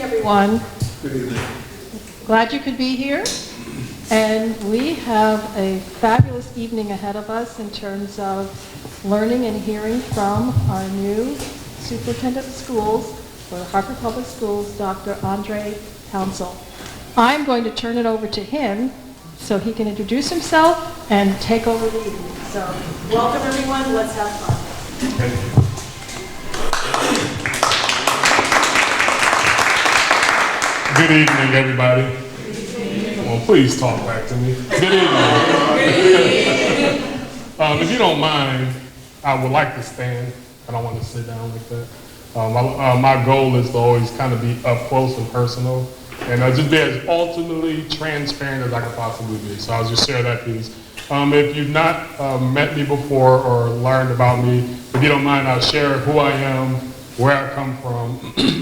everyone. Good evening. Glad you could be here. And we have a fabulous evening ahead of us in terms of learning and hearing from our new Superintendent of Schools for the Hartford Public Schools, Dr. Andraé Townsel. I'm going to turn it over to him so he can introduce himself and take over the evening. So welcome everyone, let's have fun. Thank you. Good evening, everybody. Well, please talk back to me. Good evening. If you don't mind, I would like to stand. I don't want to sit down like that. My goal is to always kind of be up close and personal, and just be as ultimately transparent as I can possibly be. So I'll just share that piece. If you've not met me before or learned about me, if you don't mind, I'll share who I am, where I come from,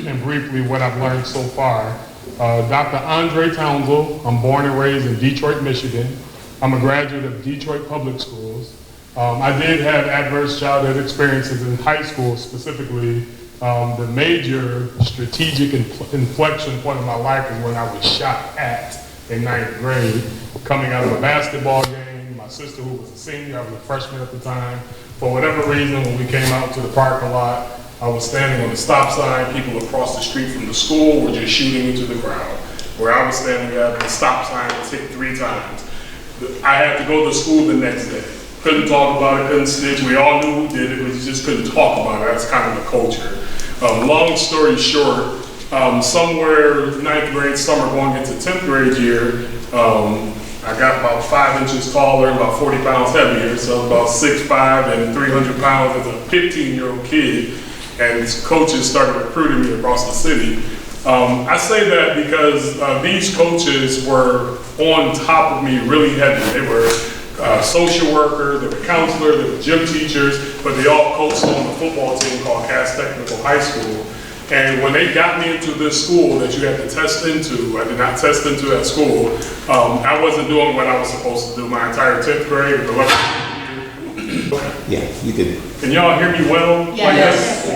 and briefly what I've learned so far. Dr. Andraé Townsel. I'm born and raised in Detroit, Michigan. I'm a graduate of Detroit Public Schools. I did have adverse childhood experiences in high school, specifically. The major strategic inflection point of my life is when I was shot at in 9th grade, coming out of a basketball game. My sister, who was a senior, I was a freshman at the time. For whatever reason, when we came out to the parking lot, I was standing on the stop sign. People across the street from the school were just shooting into the crowd. Where I was standing at, the stop sign was hit 3 times. I had to go to school the next day. Couldn't talk about it, couldn't snitch. We all knew who did it, but you just couldn't talk about it. That's kind of the culture. Long story short, somewhere 9th grade summer going into 10th grade year, I got about 5 inches taller and about 40 pounds heavier, so about 6'5" and 300 pounds as a 15-year-old kid, and coaches started recruiting me across the city. I say that because these coaches were on top of me really heavy. They were social workers, they were counselors, they were gym teachers, but they all coached on the football team called Cass Technical High School. And when they got me into this school that you had to test into, I did not test into that school. I wasn't doing what I was supposed to do my entire 10th grade. Yeah, you did. Can y'all hear me well? Yes.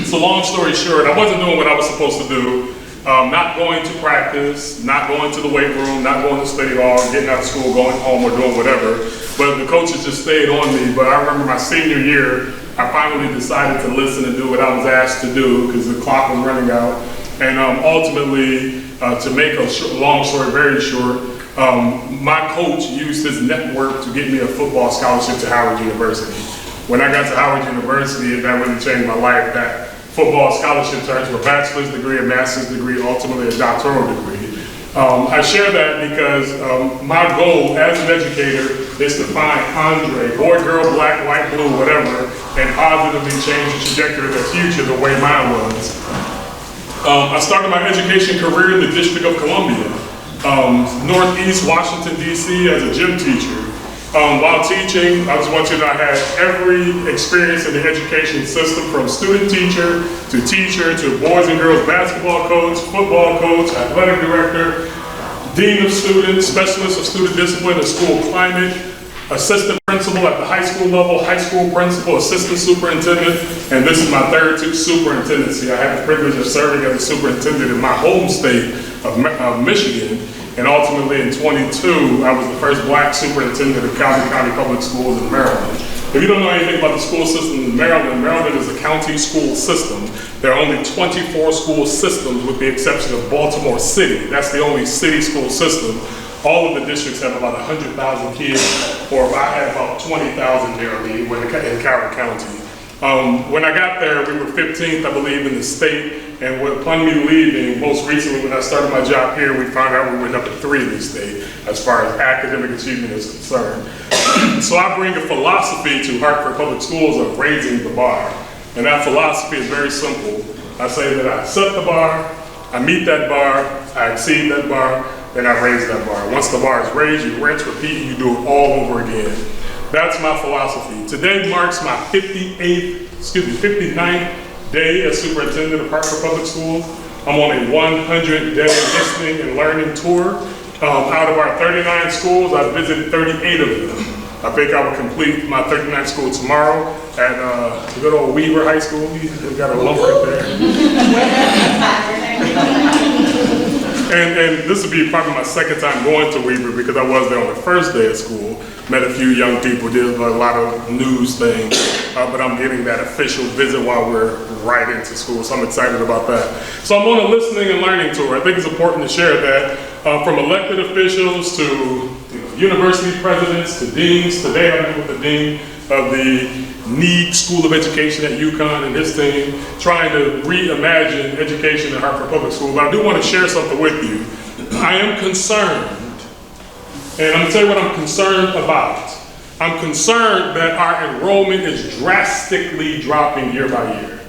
So long story short, I wasn't doing what I was supposed to do. Not going to practice, not going to the weight room, not going to study hall, getting out of school, going home, or doing whatever. But the coaches just stayed on me. But I remember my senior year, I finally decided to listen and do what I was asked to do because the clock was running out. And ultimately, to make a long story very short, my coach used his network to get me a football scholarship to Howard University. When I got to Howard University, that really changed my life. That football scholarship turned to a bachelor's degree, a master's degree, ultimately a doctoral degree. I share that because my goal as an educator is to find Andraé, boy, girl, black, white, blue, whatever, and positively change the trajectory of their future the way mine was. I started my education career in the District of Columbia, Northeast Washington, D.C. as a gym teacher. While teaching, I just want you to know I had every experience in the education system, from student teacher to boys and girls basketball coach, football coach, athletic director, dean of students, specialist of student discipline and school climate, assistant principal at the high school level, high school principal, assistant superintendent, and this is my third superintendency. I have the privilege of serving as a superintendent in my home state of Michigan. And ultimately in 22, I was the first black superintendent of Calhoun County Public Schools in Maryland. If you don't know anything about the school system in Maryland, Maryland is a county school system. There are only 24 school systems with the exception of Baltimore City. That's the only city school system. All of the districts have about 100,000 kids, or I had about 20,000 near me in Calhoun County. When I got there, we were 15th, I believe, in the state. And upon me leaving, most recently when I started my job here, we found out we went up to 3 in the state as far as academic achievement is concerned. So I bring a philosophy to Hartford Public Schools of raising the bar. And that philosophy is very simple. I say that I set the bar, I meet that bar, I exceed that bar, then I raise that bar. Once the bar is raised, you rinse, repeat, you do it all over again. That's my philosophy. Today marks my 59th day as superintendent of Hartford Public Schools. I'm on a 100-day listening and learning tour. Out of our 39 schools, I've visited 38 of them. I think I will complete my 39th school tomorrow. at good old Weaver High School. We got a lump right there. And this will be probably my second time going to Weaver because I was there on the first day of school. Met a few young people, did a lot of news things, but I'm getting that official visit while we're right into school, so I'm excited about that. So I'm on a listening and learning tour. I think it's important to share that from elected officials to university presidents to deans. Today I met with the dean of the Need School of Education at UConn and his team, trying to reimagine education in Hartford Public Schools. But I do want to share something with you. I am concerned, and I'm going to tell you what I'm concerned about. I'm concerned that our enrollment is drastically dropping year by year.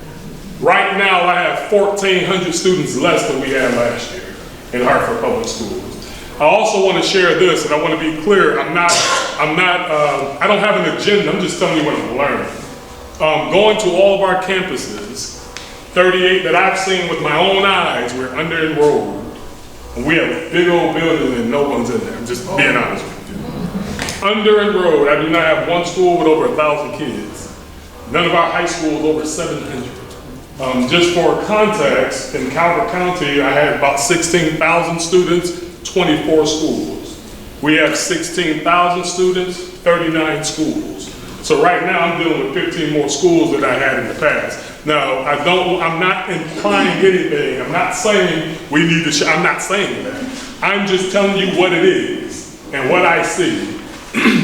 Right now, I have 1,400 students less than we had last year in Hartford Public Schools. I also want to share this, and I want to be clear. I don't have an agenda. I'm just telling you what I'm learning. Going to all of our campuses, 38 that I've seen with my own eyes, we're under-enrolled. And we have a big old building and no one's in there. I'm just being honest with you. Under-enrolled. I do not have one school with over 1,000 kids. None of our high schools over 700. Just for context, in Calvert County, I had about 16,000 students, 24 schools. We have 16,000 students, 39 schools. So right now I'm dealing with 15 more schools than I had in the past. Now, I'm not implying anything. I'm not saying we need to, I'm not saying that. I'm just telling you what it is and what I see.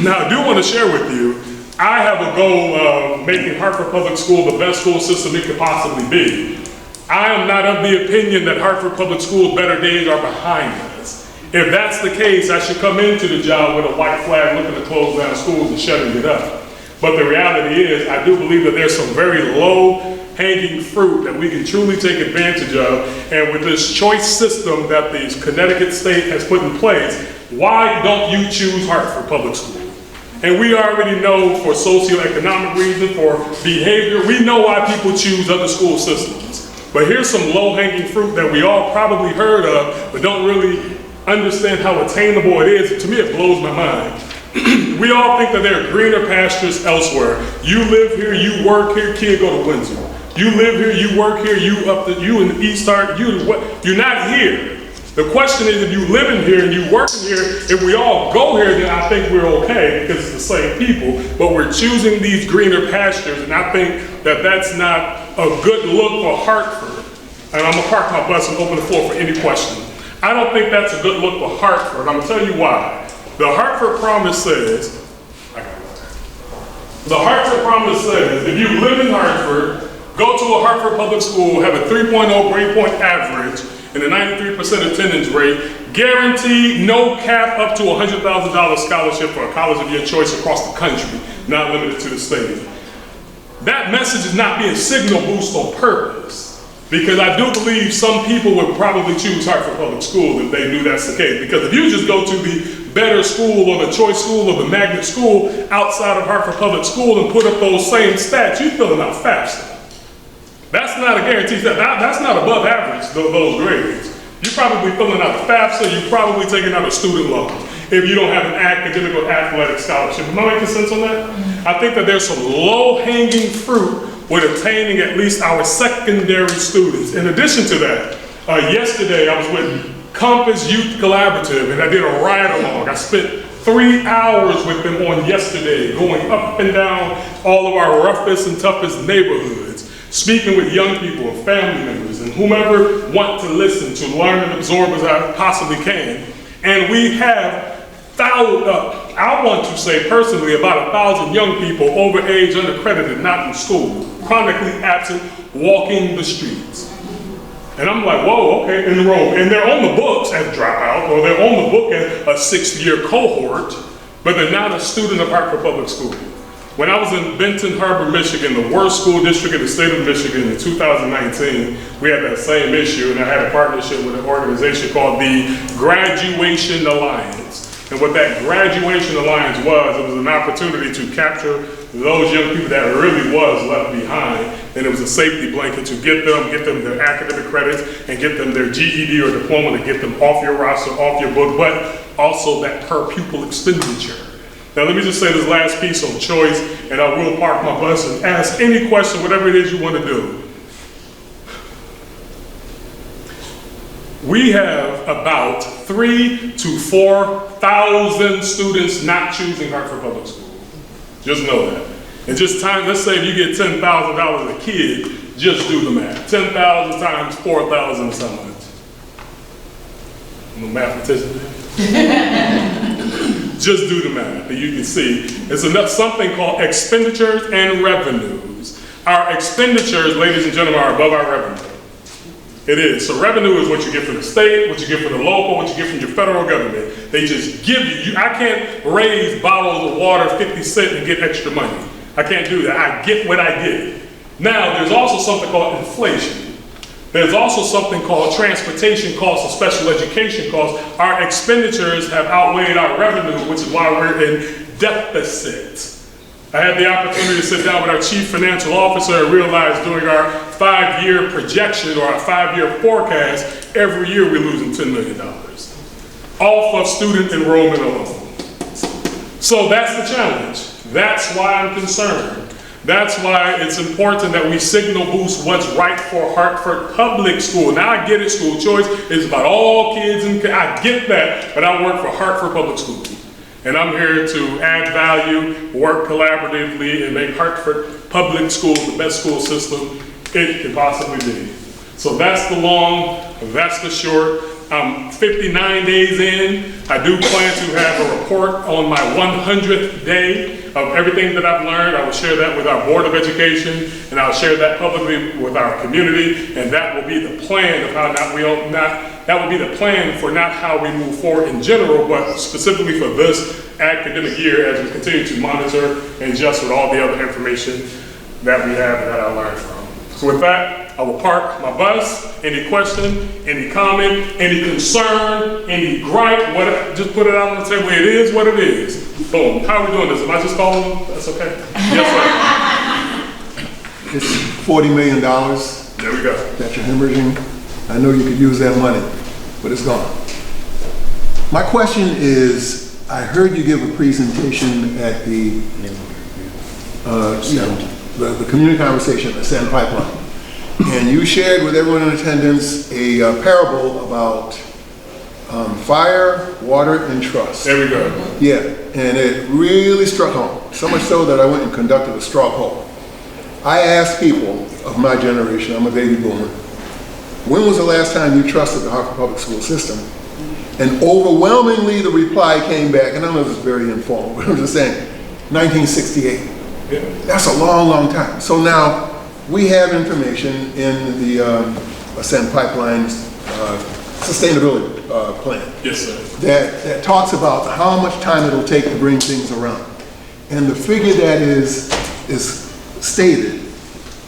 Now, I do want to share with you, I have a goal of making Hartford Public School the best school system it could possibly be. I am not of the opinion that Hartford Public School's better days are behind us. If that's the case, I should come into the job with a white flag looking to close down schools and shutting it up. But the reality is, I do believe that there's some very low-hanging fruit that we can truly take advantage of. And with this choice system that the Connecticut state has put in place, why don't you choose Hartford Public School? And we already know for socioeconomic reasons, for behavior, we know why people choose other school systems. But here's some low-hanging fruit that we all probably heard of, but don't really understand how attainable it is. To me, it blows my mind. We all think that there are greener pastures elsewhere. You live here, you work here, kid, go to Windsor. You live here, you work here, you in the East Side, you're not here. The question is, if you live in here and you work in here, if we all go here, then I think we're okay because it's the same people, but we're choosing these greener pastures, and I think that that's not a good look for Hartford. And I'm gonna park my bus and open the floor for any questions. I don't think that's a good look for Hartford. I'm gonna tell you why. The Hartford Promise says, if you live in Hartford, go to a Hartford public school, have a 3.0 grade point average, and a 93% attendance rate, guaranteed no cap up to a $100,000 scholarship for a college of your choice across the country, not limited to the state. That message is not being signal boost on purpose. Because I do believe some people would probably choose Hartford Public School if they knew that's the case. Because if you just go to the better school or the choice school or the magnet school outside of Hartford Public School and put up those same stats, you're filling out FAFSA. That's not a guarantee. That's not above average, those grades. You're probably filling out a FAFSA, you're probably taking out a student loan if you don't have an academic or athletic scholarship. Am I making sense on that? I think that there's some low-hanging fruit with attaining at least our secondary students. In addition to that, yesterday I was with Compass Youth Collaborative and I did a ride-along. I spent 3 hours with them on yesterday, going up and down all of our roughest and toughest neighborhoods, speaking with young people and family members and whomever want to listen, to learn and absorb as I possibly can. And we have I want to say personally about 1,000 young people over age, unaccredited, not in school, chronically absent, walking the streets. And I'm like, whoa, okay, enroll. And they're on the books as dropout, or they're on the book as a 6th-year cohort, but they're not a student of Hartford Public School. When I was in Benton Harbor, Michigan, the worst school district in the state of Michigan in 2019, we had that same issue, and I had a partnership with an organization called the Graduation Alliance. And what that Graduation Alliance was, it was an opportunity to capture those young people that really was left behind, and it was a safety blanket to get them their academic credits and get them their GED or diploma to get them off your roster, off your book, but also that per pupil expenditure. Now let me just say this last piece on choice, and I will park my bus and ask any question, whatever it is you want to do. We have about 3,000 to 4,000 students not choosing Hartford Public School. Just know that. And just time, let's say if you get $10,000 a kid, just do the math. 10,000 times 4,000 is how much? I'm a mathematician. Just do the math, and you can see it's enough, something called expenditures and revenues. Our expenditures, ladies and gentlemen, are above our revenue. It is. So revenue is what you get from the state, what you get from the local, what you get from your federal government. They just give you. I can't raise bottles of water 50 cents and get extra money. I can't do that. I get what I get. Now, there's also something called inflation. There's also something called transportation costs and special education costs. Our expenditures have outweighed our revenue, which is why we're in deficit. I had the opportunity to sit down with our chief financial officer and realize during our 5-year projection or our 5-year forecast, every year we're losing $10 million off of student enrollment alone. So that's the challenge. That's why I'm concerned. That's why it's important that we signal boost what's right for Hartford Public School. Now I get it, school choice is about all kids, and I get that, but I work for Hartford Public School. And I'm here to add value, work collaboratively, and make Hartford Public Schools the best school system it can possibly be. So that's the long, that's the short. I'm 59 days in. I do plan to have a report on my 100th day of everything that I've learned. I will share that with our Board of Education, and I'll share that publicly with our community, and that will be the plan of how that will be the plan for not how we move forward in general, but specifically for this academic year as we continue to monitor and adjust with all the other information that we have and that I learned from. So with that, I will park my bus. Any question, any comment, any concern, any gripe, whatever, just put it out on the table. It is what it is. Boom. How are we doing this? Am I just calling them? That's okay. Yes, sir. It's $40 million. There we go. That you're hemorrhaging. I know you could use that money, but it's gone. My question is, I heard you give a presentation at the community conversation at Sand Pipeline. And you shared with everyone in attendance a parable about fire, water, and trust. There we go. Yeah, and it really struck home. So much so that I went and conducted a straw poll. I asked people of my generation, I'm a baby boomer, when was the last time you trusted the Hartford Public School system? And overwhelmingly the reply came back, and I know this is very informal, but I'm just saying, 1968. Yeah. That's a long, long time. So now, we have information in the Ascent Pipeline's sustainability plan. Yes, sir. That talks about how much time it'll take to bring things around. And the figure that is stated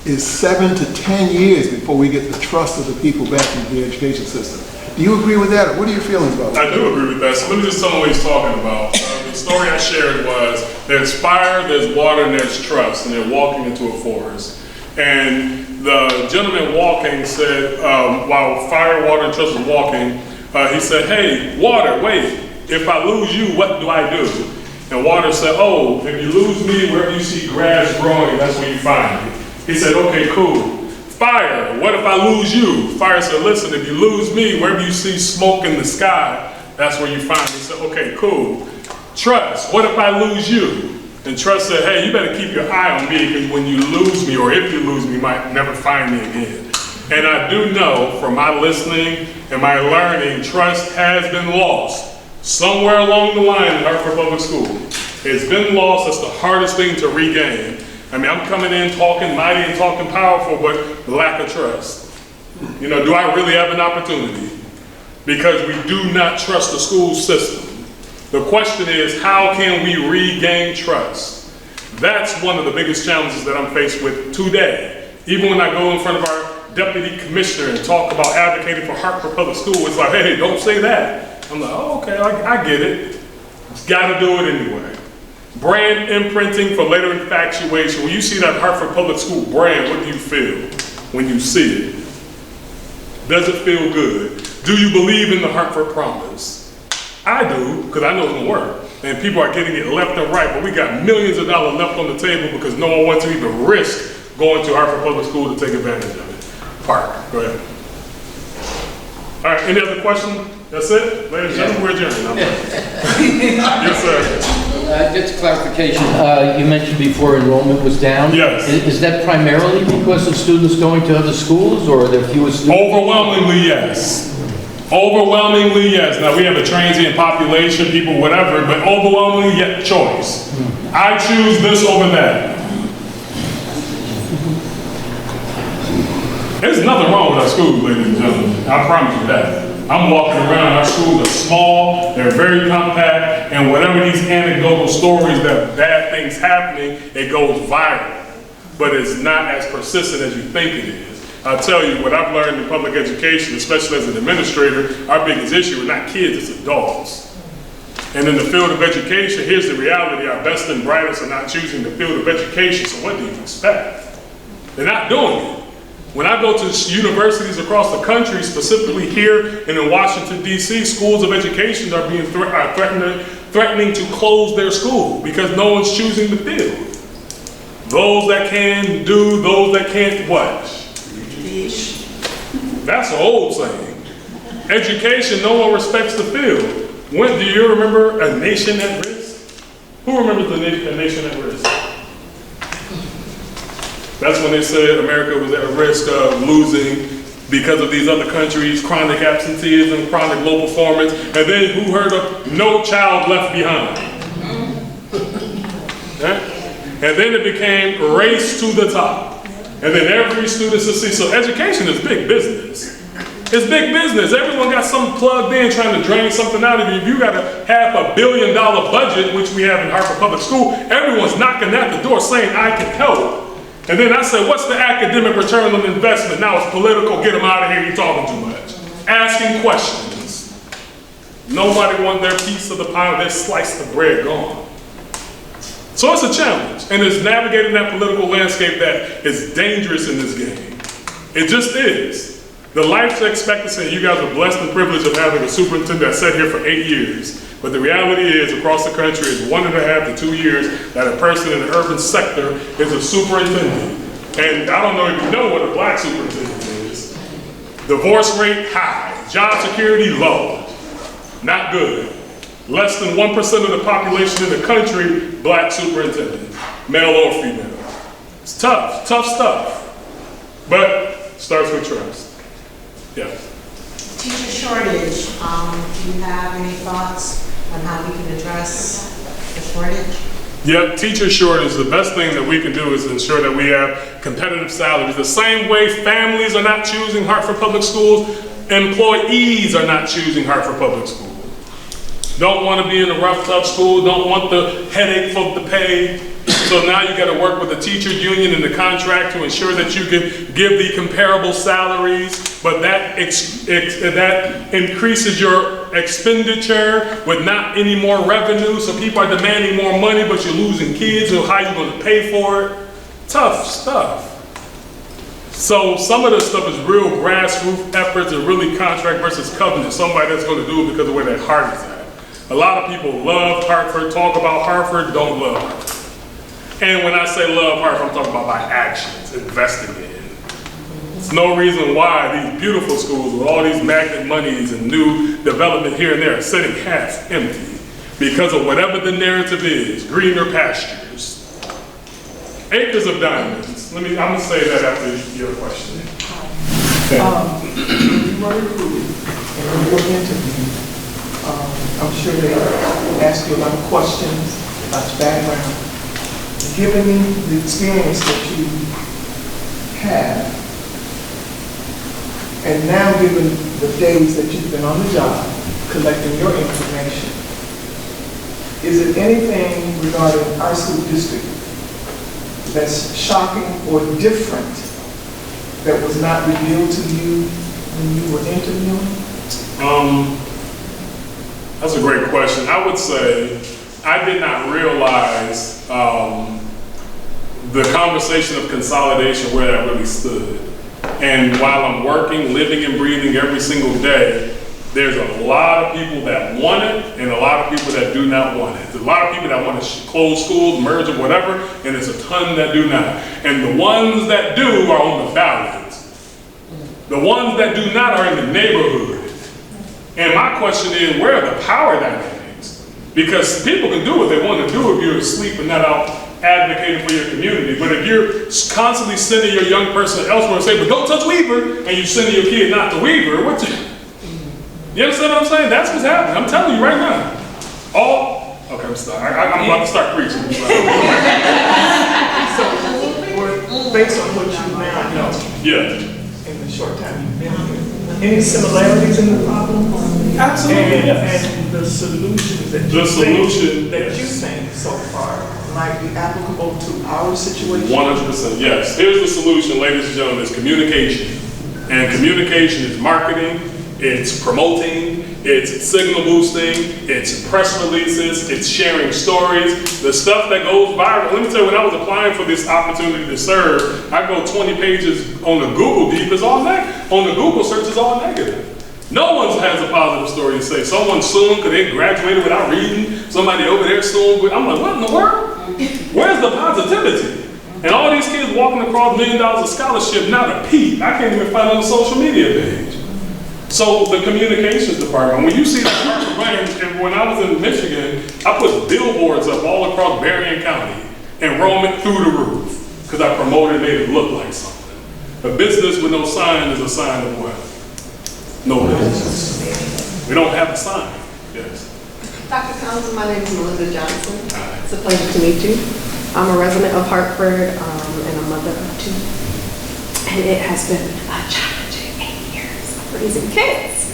is 7 to 10 years before we get the trust of the people back into the education system. Do you agree with that, or what are your feelings about that? I do agree with that. So let me just tell them what he's talking about. The story I shared was there's fire, there's water, and there's trust, and they're walking into a forest. And the gentleman walking said, while fire, water, and trust was walking, he said, "Hey, water, wait, if I lose you, what do I do?" And water said, "Oh, if you lose me, wherever you see grass growing, that's where you find me." He said, "Okay, cool. Fire, what if I lose you?" Fire said, "Listen, if you lose me, wherever you see smoke in the sky, that's where you find me." He said, "Okay, cool. Trust, what if I lose you?" And trust said, "Hey, you better keep your eye on me, because when you lose me, or if you lose me, you might never find me again." And I do know from my listening and my learning, trust has been lost somewhere along the line in Hartford Public School. It's been lost. It's the hardest thing to regain. I mean, I'm coming in talking mighty and talking powerful, but lack of trust. You know, do I really have an opportunity? Because we do not trust the school system. The question is, how can we regain trust? That's one of the biggest challenges that I'm faced with today. Even when I go in front of our deputy commissioner and talk about advocating for Hartford Public School, it's like, "Hey, don't say that." I'm like, "Oh, okay, I get it. Just gotta do it anyway." Brand imprinting for later infatuation. When you see that Hartford Public School brand, what do you feel when you see it? Does it feel good? Do you believe in the Hartford promise? I do, because I know it's gonna work. and people are getting it left and right, but we got millions of dollars left on the table because no one wants to even risk going to Hartford Public School to take advantage of it. Park, go ahead. All right, any other questions? That's it? Ladies and gentlemen, we're adjourned. Yes, sir. Just clarification, you mentioned before enrollment was down? Yes. Is that primarily because of students going to other schools, or are there fewer students? Overwhelmingly, yes. Overwhelmingly, yes. Now, we have a transient population, people, whatever, but overwhelmingly, yet choice. I choose this over that. There's nothing wrong with our schools, ladies and gentlemen. I promise you that. I'm walking around, our schools are small, they're very compact, and whatever these anecdotal stories that bad things happening, it goes viral. But it's not as persistent as you think it is. I'll tell you, what I've learned in public education, especially as an administrator, our biggest issue is not kids, it's adults. And in the field of education, here's the reality, our best and brightest are not choosing the field of education, so what do you expect? They're not doing it. When I go to universities across the country, specifically here and in Washington, D.C., schools of education are being threatening to close their school because no one's choosing the field. Those that can do, those that can't what? That's an old saying. Education, no one respects the field. When do you remember A Nation at Risk? Who remembers A Nation at Risk? That's when they said America was at risk of losing because of these other countries, chronic absenteeism, chronic low performance, and then who heard of No Child Left Behind? Okay? And then it became Race to the Top. And then every student succeeds. So education is big business. It's big business. Everyone got something plugged in trying to drain something out of you. If you got a $500 million budget, which we have in Hartford Public School, everyone's knocking at the door saying, I can help. And then I said, what's the academic return on investment? Now it's political, get them out of here, you're talking too much. Asking questions. Nobody wants their piece of the pie, their slice of bread gone. So it's a challenge, and it's navigating that political landscape that is dangerous in this game. It just is. The life expectancy, you guys are blessed and privileged of having a superintendent that sat here for 8 years. But the reality is, across the country, is 1.5 to 2 years that a person in the urban sector is a superintendent. And I don't know if you know what a black superintendent is. Divorce rate high, job security low, not good. Less than 1% of the population in the country, black superintendent, male or female. It's tough, tough stuff. But it starts with trust. Yes. Teacher shortage, do you have any thoughts on how we can address the shortage? Yeah, teacher shortage, the best thing that we can do is ensure that we have competitive salaries. The same way families are not choosing Hartford Public Schools, employees are not choosing Hartford Public Schools. Don't want to be in a rough, tough school, don't want the headache of the pay. So now you got to work with the teacher union and the contract to ensure that you can give the comparable salaries, but that increases your expenditure with not any more revenue. So people are demanding more money, but you're losing kids, so how are you going to pay for it? Tough stuff. So some of this stuff is real grassroots efforts and really contract versus covenant. Somebody that's going to do it because of where their heart is at. A lot of people love Hartford, talk about Hartford, don't love Hartford. And when I say love Hartford, I'm talking about by actions, investing in. There's no reason why these beautiful schools with all these magnet monies and new development here and there are sitting half empty because of whatever the narrative is, greener pastures. Acres of diamonds. I'm gonna say that after your question. You were recruited and you were interviewed. I'm sure they asked you a lot of questions about your background. Given the experience that you have, and now given the days that you've been on the job collecting your information, is it anything regarding our school district that's shocking or different that was not revealed to you when you were interviewing? That's a great question. I would say I did not realize the conversation of consolidation where that really stood. And while I'm working, living and breathing every single day, There's a lot of people that want it and a lot of people that do not want it. There's a lot of people that want to close schools, merge or whatever, and there's a ton that do not. And the ones that do are on the ballot. The ones that do not are in the neighborhood. And my question is, where are the power dynamics? Because people can do what they want to do if you're asleep and not out advocating for your community. But if you're constantly sending your young person elsewhere and say, but don't touch Weaver, and you're sending your kid not to Weaver, you understand what I'm saying? That's what's happening. I'm telling you right now. Okay, I'm sorry. I'm about to start preaching. So, based on what you now know, Yeah. in the short time you've been here, any similarities in the problem? Absolutely. And the solutions that you think so far might be applicable to our situation? 100%, yes. Here's the solution, ladies and gentlemen, is communication. And communication is marketing, it's promoting, it's signal boosting, it's press releases, it's sharing stories, the stuff that goes viral. Let me tell you, when I was applying for this opportunity to serve, I go 20 pages on the Google Deep, it's all negative. On the Google search, it's all negative. No one has a positive story to say. Someone soon, because they graduated without reading, somebody over there soon. I'm like, what in the world? Where's the positivity? And all these kids walking across $1 million of scholarship, not a peep. I can't even find on the social media page. So the communications department, when you see that Hartford Bank, when I was in Michigan, I put billboards up all across Berrien County, enrollment through the roof, because I promoted it, made it look like something. A business with no sign is a sign of what? No business. We don't have a sign. Yes. Dr. Townsel, my name is Melinda Johnson. It's a pleasure to meet you. I'm a resident of Hartford and a mother of two. And it has been a challenging 8 years of raising kids.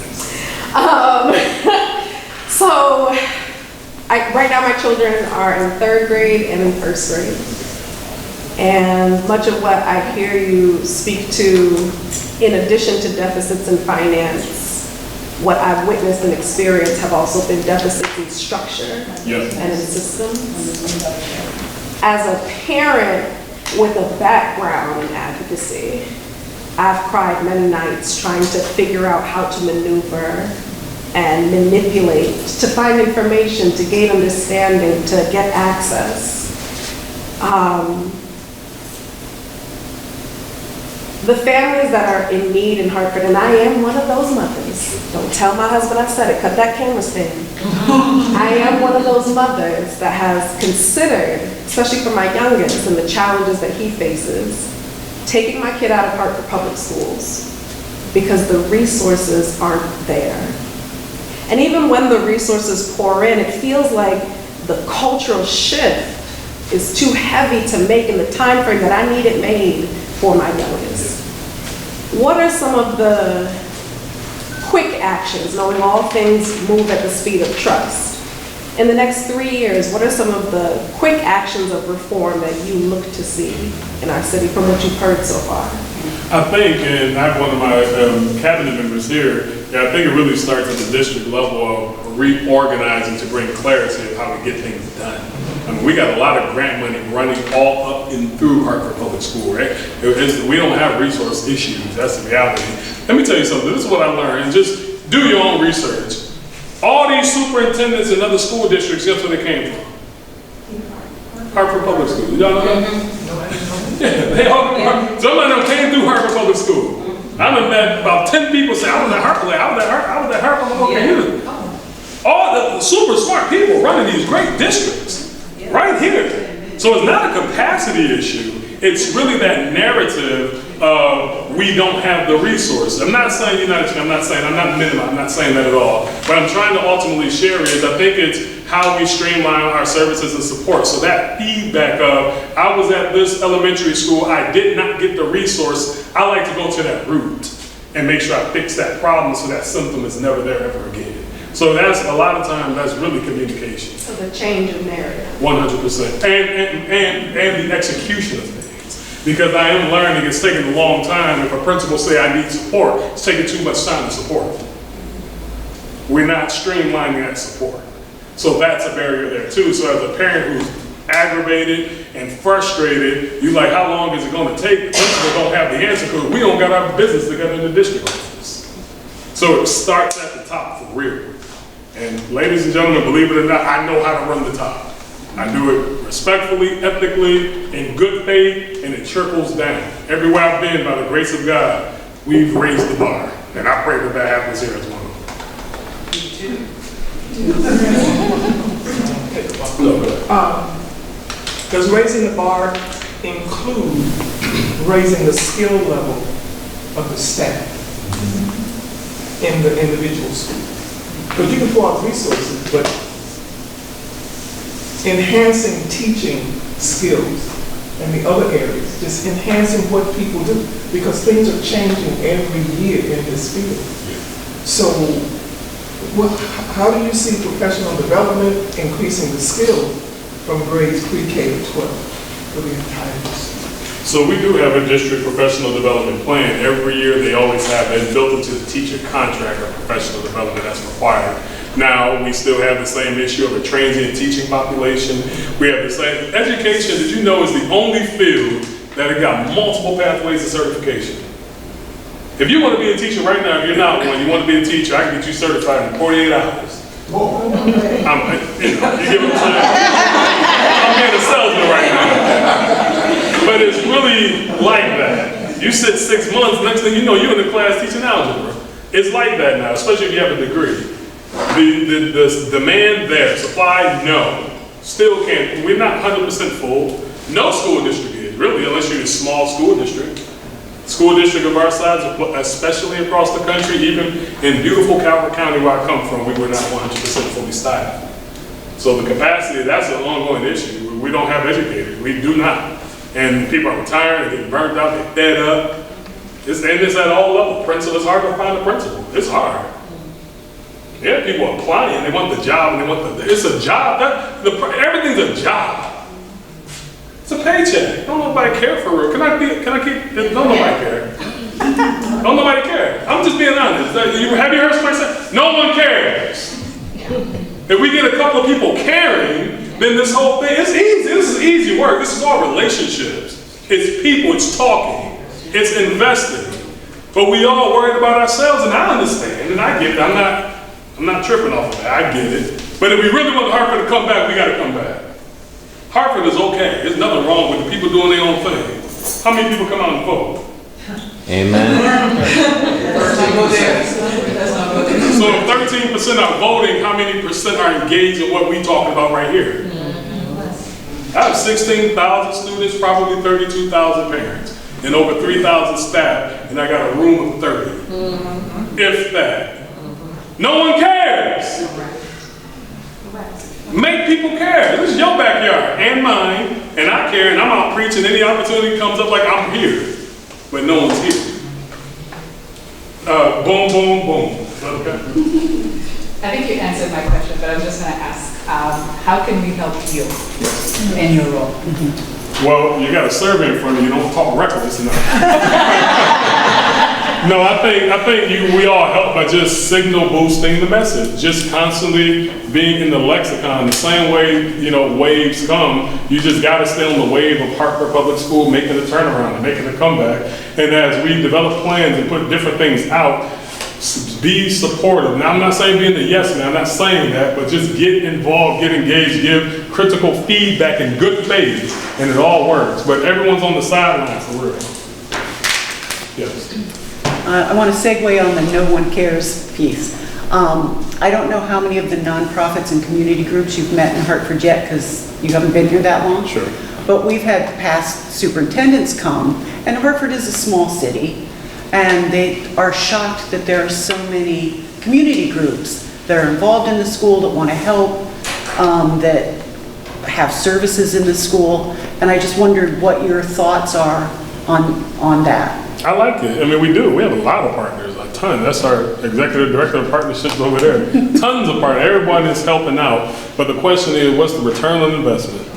So right now my children are in 3rd grade and in 1st grade. And much of what I hear you speak to, in addition to deficits in finance, what I've witnessed and experienced have also been deficits in structure and in systems. As a parent with a background in advocacy, I've cried many nights trying to figure out how to maneuver and manipulate, to find information, to gain understanding, to get access. The families that are in need in Hartford, and I am one of those mothers. Don't tell my husband I said it, cut that camera stand. I am one of those mothers that has considered, especially for my youngest and the challenges that he faces, taking my kid out of Hartford Public Schools because the resources aren't there. And even when the resources pour in, it feels like the cultural shift is too heavy to make in the time frame that I need it made for my youngest. What are some of the quick actions, knowing all things move at the speed of trust? In the next 3 years, what are some of the quick actions of reform that you look to see in our city from what you've heard so far? I think, and I have one of my cabinet members here, I think it really starts at the district level of reorganizing to bring clarity of how we get things done. I mean, we got a lot of grant money running all up and through Hartford Public School, right? We don't have resource issues, that's the reality. Let me tell you something, this is what I learned, and just do your own research. All these superintendents in other school districts, guess where they came from? Hartford Public School. Y'all know that? Yeah, they all, some of them came through Hartford Public School. I done met about 10 people say, I was at Hartford, I was at Hartford. Okay, all the super smart people running these great districts. Right here. So it's not a capacity issue. It's really that narrative of we don't have the resources. I'm not saying I'm not saying that at all. What I'm trying to ultimately share is I think it's how we streamline our services and support. So that feedback of, I was at this elementary school, I did not get the resource. I like to go to that root and make sure I fix that problem so that symptom is never there ever again. So that's a lot of times that's really communication. So the change of narrative. 100%. And the execution of things. Because I am learning it's taking a long time. If a principal say I need support, it's taking too much time to support. We're not streamlining that support. So that's a barrier there too. So as a parent who's aggravated and frustrated, you're like, how long is it going to take? The principal don't have the answer because we don't got our business together in the district office. So it starts at the top for real. And ladies and gentlemen, believe it or not, I know how to run the top. I do it respectfully, ethically, in good faith, and it trickles down. Everywhere I've been, by the grace of God, we've raised the bar. And I pray that that happens here as well. Does raising the bar include raising the skill level of the staff in the individual school? Because you can pull out resources, but enhancing teaching skills and the other areas, just enhancing what people do, because things are changing every year in this field. So how do you see professional development increasing the skills from grades pre-K to 12 for the entire district? So we do have a district professional development plan. Every year they always have it built into the teacher contract of professional development that's required. Now, we still have the same issue of a transient teaching population. We have the same, education, did you know, is the only field that has got multiple pathways to certification. If you want to be a teacher right now, if you're not one, you want to be a teacher, I can get you certified in 48 hours. You give them time. I'm being a salesman right now. But it's really like that. You sit 6 months, next thing you know, you're in the class teaching algebra. It's like that now, especially if you have a degree. The demand there, supply, no. Still can't, we're not 100% full. No school district is, really, unless you're a small school district. School district of our size, especially across the country, even in beautiful Calvert County where I come from, we were not 100% fully staffed. So the capacity, that's an ongoing issue. We don't have educators, we do not. And people are retiring, they're getting burnt out, they're fed up. It's at all levels. Principal, it's hard to find a principal. It's hard. Yeah, people are applying, they want the job, and they want it's a job. Everything's a job. It's a paycheck. Don't nobody care for real. Can I keep, don't nobody care. Don't nobody care. I'm just being honest. Have you heard somebody say, no one cares? If we get a couple of people caring, then this whole thing, it's easy. This is easy work. This is all relationships. It's people, it's talking, it's investing. But we all worried about ourselves, and I understand, and I get it. I'm not tripping off of that. I get it. But if we really want Hartford to come back, we got to come back. Hartford is okay. There's nothing wrong with the people doing their own thing. How many people come out and vote? Amen. So if 13% are voting, how many percent are engaged in what we talking about right here? I have 16,000 students, probably 32,000 parents, and over 3,000 staff, and I got a room of 30. If that. No one cares. Make people care. This is your backyard and mine, and I care, and I'm out preaching. Any opportunity comes up, like I'm here, but no one's here. Boom, boom, boom. Okay. I think you answered my question, but I'm just going to ask, how can we help you in your role? Well, you got a survey in front of you. Don't talk reckless enough. No, I think we all help by just signal boosting the message, just constantly being in the lexicon. The same way, waves come, you just got to stay on the wave of Hartford Public School making a turnaround and making a comeback. And as we develop plans and put different things out, be supportive. Now, I'm not saying being the yes man, I'm not saying that, but just get involved, get engaged, give critical feedback in good faith, and it all works. But everyone's on the sidelines for real. Yes. I want to segue on the no one cares piece. I don't know how many of the nonprofits and community groups you've met in Hartford yet, because you haven't been here that long. Sure. But we've had past superintendents come, and Hartford is a small city, and they are shocked that there are so many community groups that are involved in the school, that want to help, that have services in the school. And I just wondered what your thoughts are on that. I like it. I mean, we do. We have a lot of partners, a ton. That's our executive director of partnerships over there. Tons of partners. Everyone is helping out. But the question is, what's the return on investment?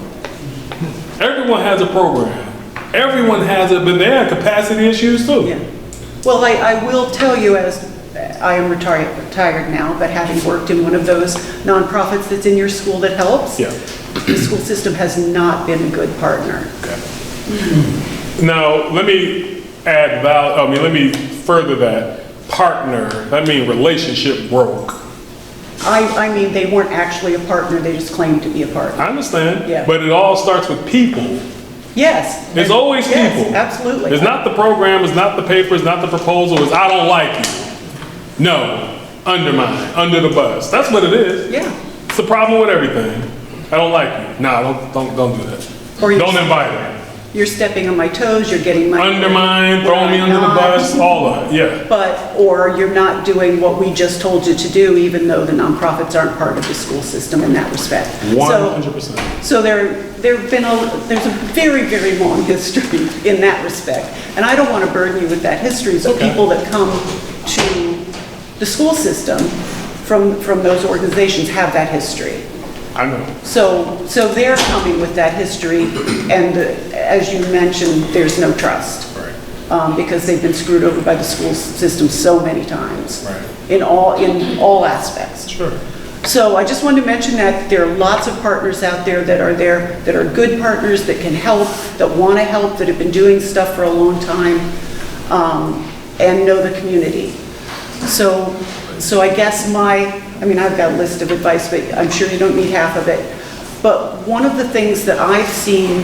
Everyone has a program. Everyone has it, but they have capacity issues too. Yeah. Well, I will tell you, as I am retired now, but having worked in one of those nonprofits that's in your school that helps, Yeah. the school system has not been a good partner. Okay. Now, let me further that. partner, that means relationship broke. I mean, they weren't actually a partner, they just claimed to be a partner. I understand, Yeah. but it all starts with people. Yes. It's always Yes, people. absolutely. It's not the program, it's not the paper, it's not the proposal, it's I don't like you. No, undermine, under the bus. That's what it is. Yeah. It's the problem with everything. I don't like you. No, don't do that. Or you- Don't invite her. You're stepping on my toes, you're getting my. Undermine, throwing me under the bus, all of it, yeah. Or you're not doing what we just told you to do, even though the nonprofits aren't part of the school system in that respect. 100%. So there's a very, very long history in that respect. And I don't want to burden you with that history, so Okay. people that come to the school system from those organizations have that history. I know. So they're coming with that history, and as you mentioned, there's no trust. Right. Because they've been screwed over by the school system so many times. Right. In all aspects. Sure. So I just wanted to mention that there are lots of partners out there that are good partners, that can help, that want to help, that have been doing stuff for a long time, and know the community. So I guess I've got a list of advice, but I'm sure you don't need half of it. But one of the things that I've seen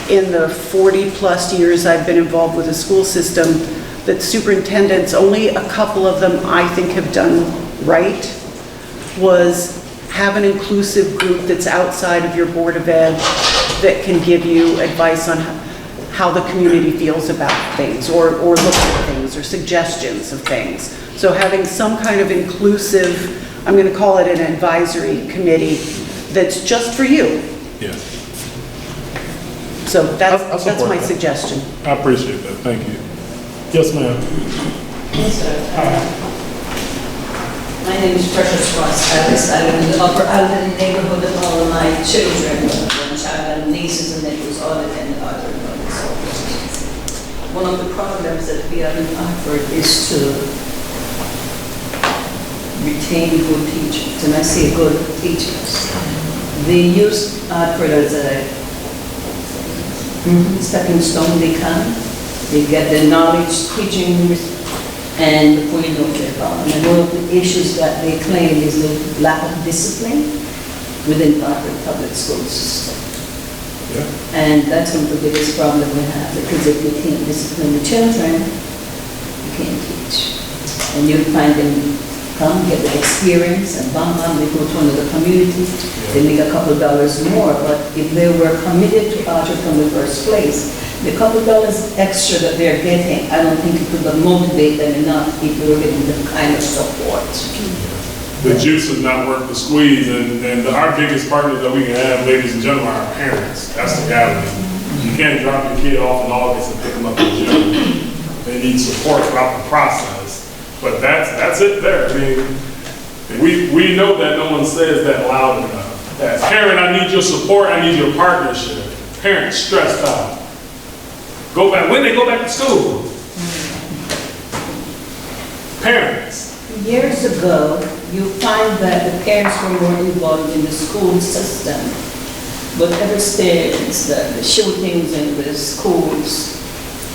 in the 40-plus years I've been involved with the school system, that superintendents, only a couple of them I think have done right, was have an inclusive group that's outside of your Board of Ed that can give you advice on how the community feels about things, or look at things, or suggestions of things. So having some kind of inclusive, I'm going to call it an advisory committee, that's just for you. Yeah. So I that's support my that. suggestion. I appreciate that. Thank you. Yes, ma'am. Yes, sir. My name is Precious Ross Ellis. I live in the Upper Alden neighborhood of all of my children, one child and nieces and nephews, all attend other ones. One of the problems that we have in Hartford is to retain good teachers, and I say good teachers. They use Hartford as a stepping stone. They can. They get their knowledge, teaching, and before you know they're gone. And one of the issues that they claim is the lack of discipline within Hartford public school system. Yeah. And that's one of the biggest problems we have, because if you can't discipline the children, you can't teach. And you'll find them come, get the experience, and they go to another community, they make a couple dollars more, but if they were committed to Hartford from the first place, the couple dollars extra that they're getting, I don't think it would motivate them enough if they were getting the kind of support. The juice is not worth the squeeze, and our biggest partners that we can have, ladies and gentlemen, are our parents. That's the reality. You can't drop your kid off in August and pick them up in June. They need support throughout the process. But that's it there. I mean, we know that no one says that loud enough. That parent, I need your support, I need your partnership. Parents stressed out. Go back, when they go back to school. Parents. Years ago, you find that the parents were more involved in the school system. But ever since the shootings in the schools,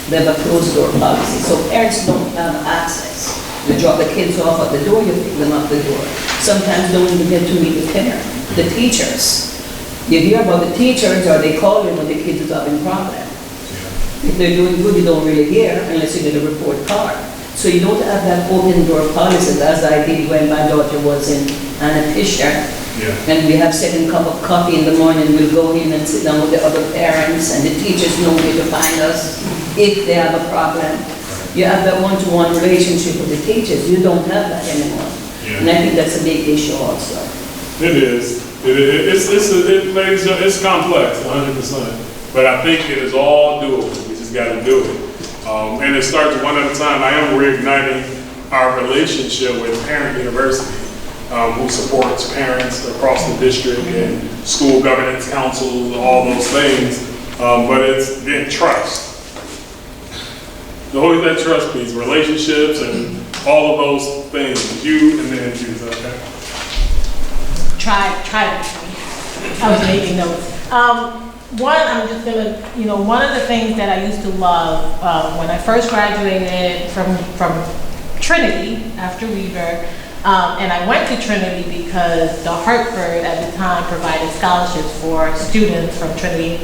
they have a closed door policy. So parents don't have access. You drop the kids off at the door, you pick them up the door. Sometimes don't even get to meet the parent, the teachers. You hear about the teachers, or they call you when the kids is having problem. If they're doing good, you don't really hear unless you get a report card. So you don't have that open door policy, as I did when my daughter was in Anna Fisher. Yeah. And we have second cup of coffee in the morning, we'll go in and sit down with the other parents, and the teachers know where to find us if they have a problem. You have that one-to-one relationship with the teachers. You don't have that anymore. Yeah. And I think that's a big issue also. It is. It's complex, 100%. But I think it is all doable. We just got to do it. And it starts one at a time. I am reigniting our relationship with Parent University, who supports parents across the district and school governance councils, all those things. But it's been trust. Always that trust piece, relationships and all of those things. You and then you, okay? Try I was making notes. I'm just gonna, one of the things that I used to love when I first graduated from Trinity after Weaver. And I went to Trinity because the Hartford at the time provided scholarships for students from Trinity,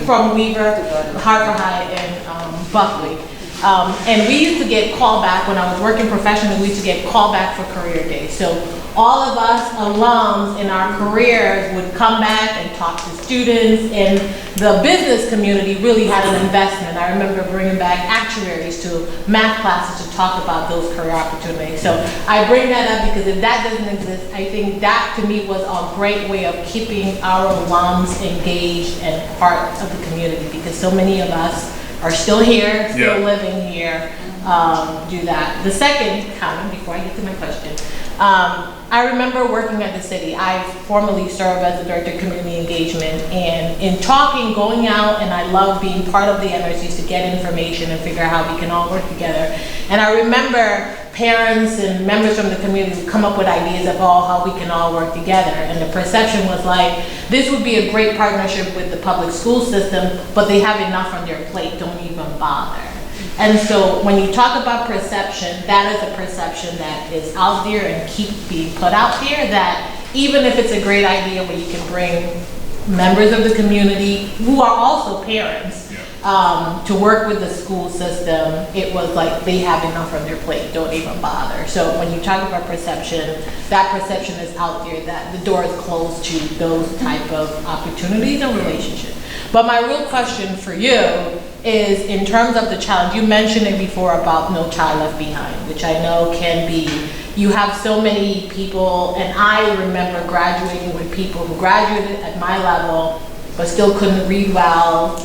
from Weaver, Hartford High, and Buckley. And we used to get called back when I was working professionally. We used to get called back for career day. So all of us alums in our careers would come back and talk to students, and the business community really had an investment. I remember bringing back actuaries to math classes to talk about those career opportunities. So I bring that up because if that doesn't exist, I think that to me was a great way of keeping our alums engaged and part of the community, because so many of us are still here, still living here, do that. The second comment, before I get to my question, I remember working at the city. I formerly served as the Director of Community Engagement, and in talking, going out, and I love being part of the NRCs to get information and figure out how we can all work together. And I remember parents and members from the community would come up with ideas of how we can all work together. And the perception was like, this would be a great partnership with the public school system, but they have enough on their plate, don't even bother. And so when you talk about perception, that is a perception that is out there and keep being put out there, that even if it's a great idea where you can bring members of the community who are also parents to work with the school system, it was like they have enough on their plate, don't even bother. So when you talk about perception, that perception is out there that the door is closed to those type of opportunities and relationships. But my real question for you is in terms of the challenge. You mentioned it before about No Child Left Behind, which I know can be, you have so many people, and I remember graduating with people who graduated at my level but still couldn't read well,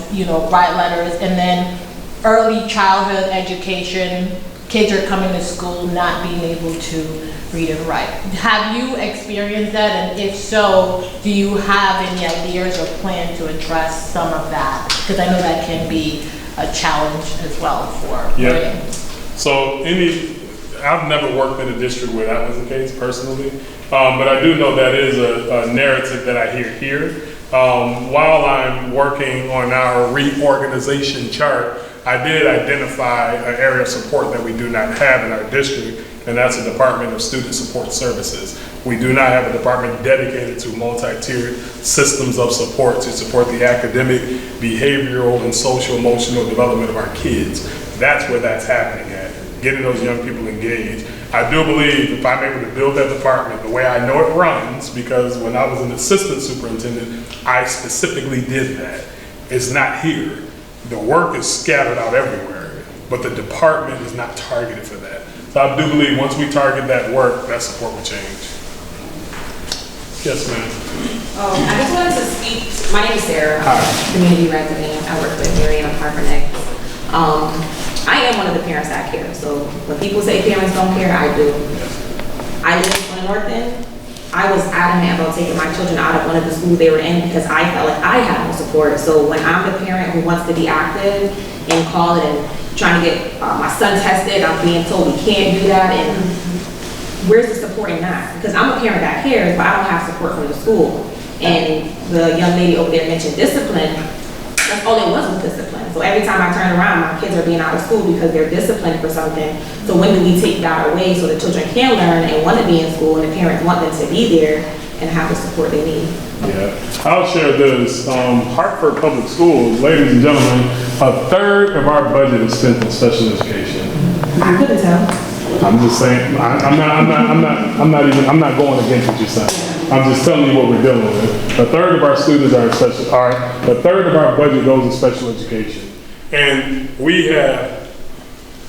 write letters, and then early childhood education, kids are coming to school not being able to read and write. Have you experienced that? And if so, do you have any ideas or plan to address some of that? Because I know that can be a challenge as well for learning. So I've never worked in a district where that was the case personally, but I do know that is a narrative that I hear here. While I'm working on our reorganization chart, I did identify an area of support that we do not have in our district, and that's the Department of Student Support Services. We do not have a department dedicated to multi-tiered systems of support to support the academic, behavioral, and social emotional development of our kids. That's where that's happening at, getting those young people engaged. I do believe if I'm able to build that department the way I know it runs, because when I was an assistant superintendent, I specifically did that. It's not here. The work is scattered out everywhere, but the department is not targeted for that. So I do believe once we target that work, that support will change. Yes, ma'am. I just wanted to speak. My name is Sarah, community resident. I work with Mary on Hartford. I am one of the parents that care. So when people say parents don't care, I do. I live on the north end. I was adamant about taking my children out of one of the schools they were in because I felt like I had no support. So when I'm the parent who wants to be active and calling and trying to get my son tested, I'm being told we can't do that. And where's the support in that? Because I'm a parent that cares, but I don't have support from the school. And the young lady over there mentioned discipline. That's all it was discipline. So every time I turn around, my kids are being out of school because they're disciplined for something. So when do we take that away so the children can learn and want to be in school and the parents want them to be there and have the support they need? Yeah, I'll share this. Hartford Public Schools, ladies and gentlemen, a third of our budget is spent on special education. I couldn't tell. I'm just saying, I'm not going against what you're saying. I'm just telling you what we're dealing with. A third of our students are in a third of our budget goes in special education. And we have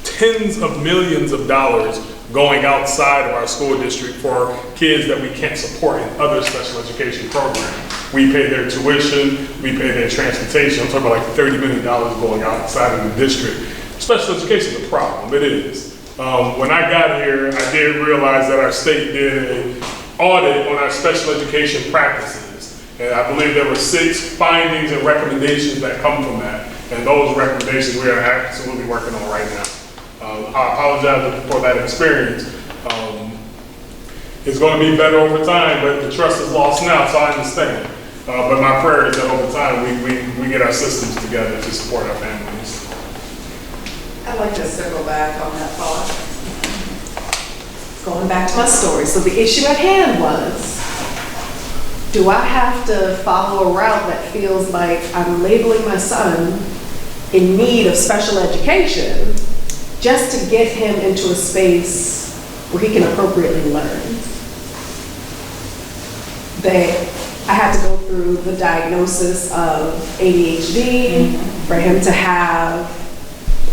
tens of millions of dollars going outside of our school district for kids that we can't support in other special education programs. We pay their tuition, we pay their transportation. I'm talking about like $30 million going outside of the district. Special education is a problem, it is. When I got here, I did realize that our state did an audit on our special education practices. And I believe there were 6 findings and recommendations that come from that. And those recommendations we are absolutely working on right now. I apologize for that experience. It's going to be better over time, but the trust is lost now, so I understand. But my prayer is that over time we get our systems together to support our families. I'd like to circle back on that thought. going back to my story, so the issue at hand was, do I have to follow a route that feels like I'm labeling my son in need of special education just to get him into a space where he can appropriately learn? I had to go through the diagnosis of ADHD, for him to have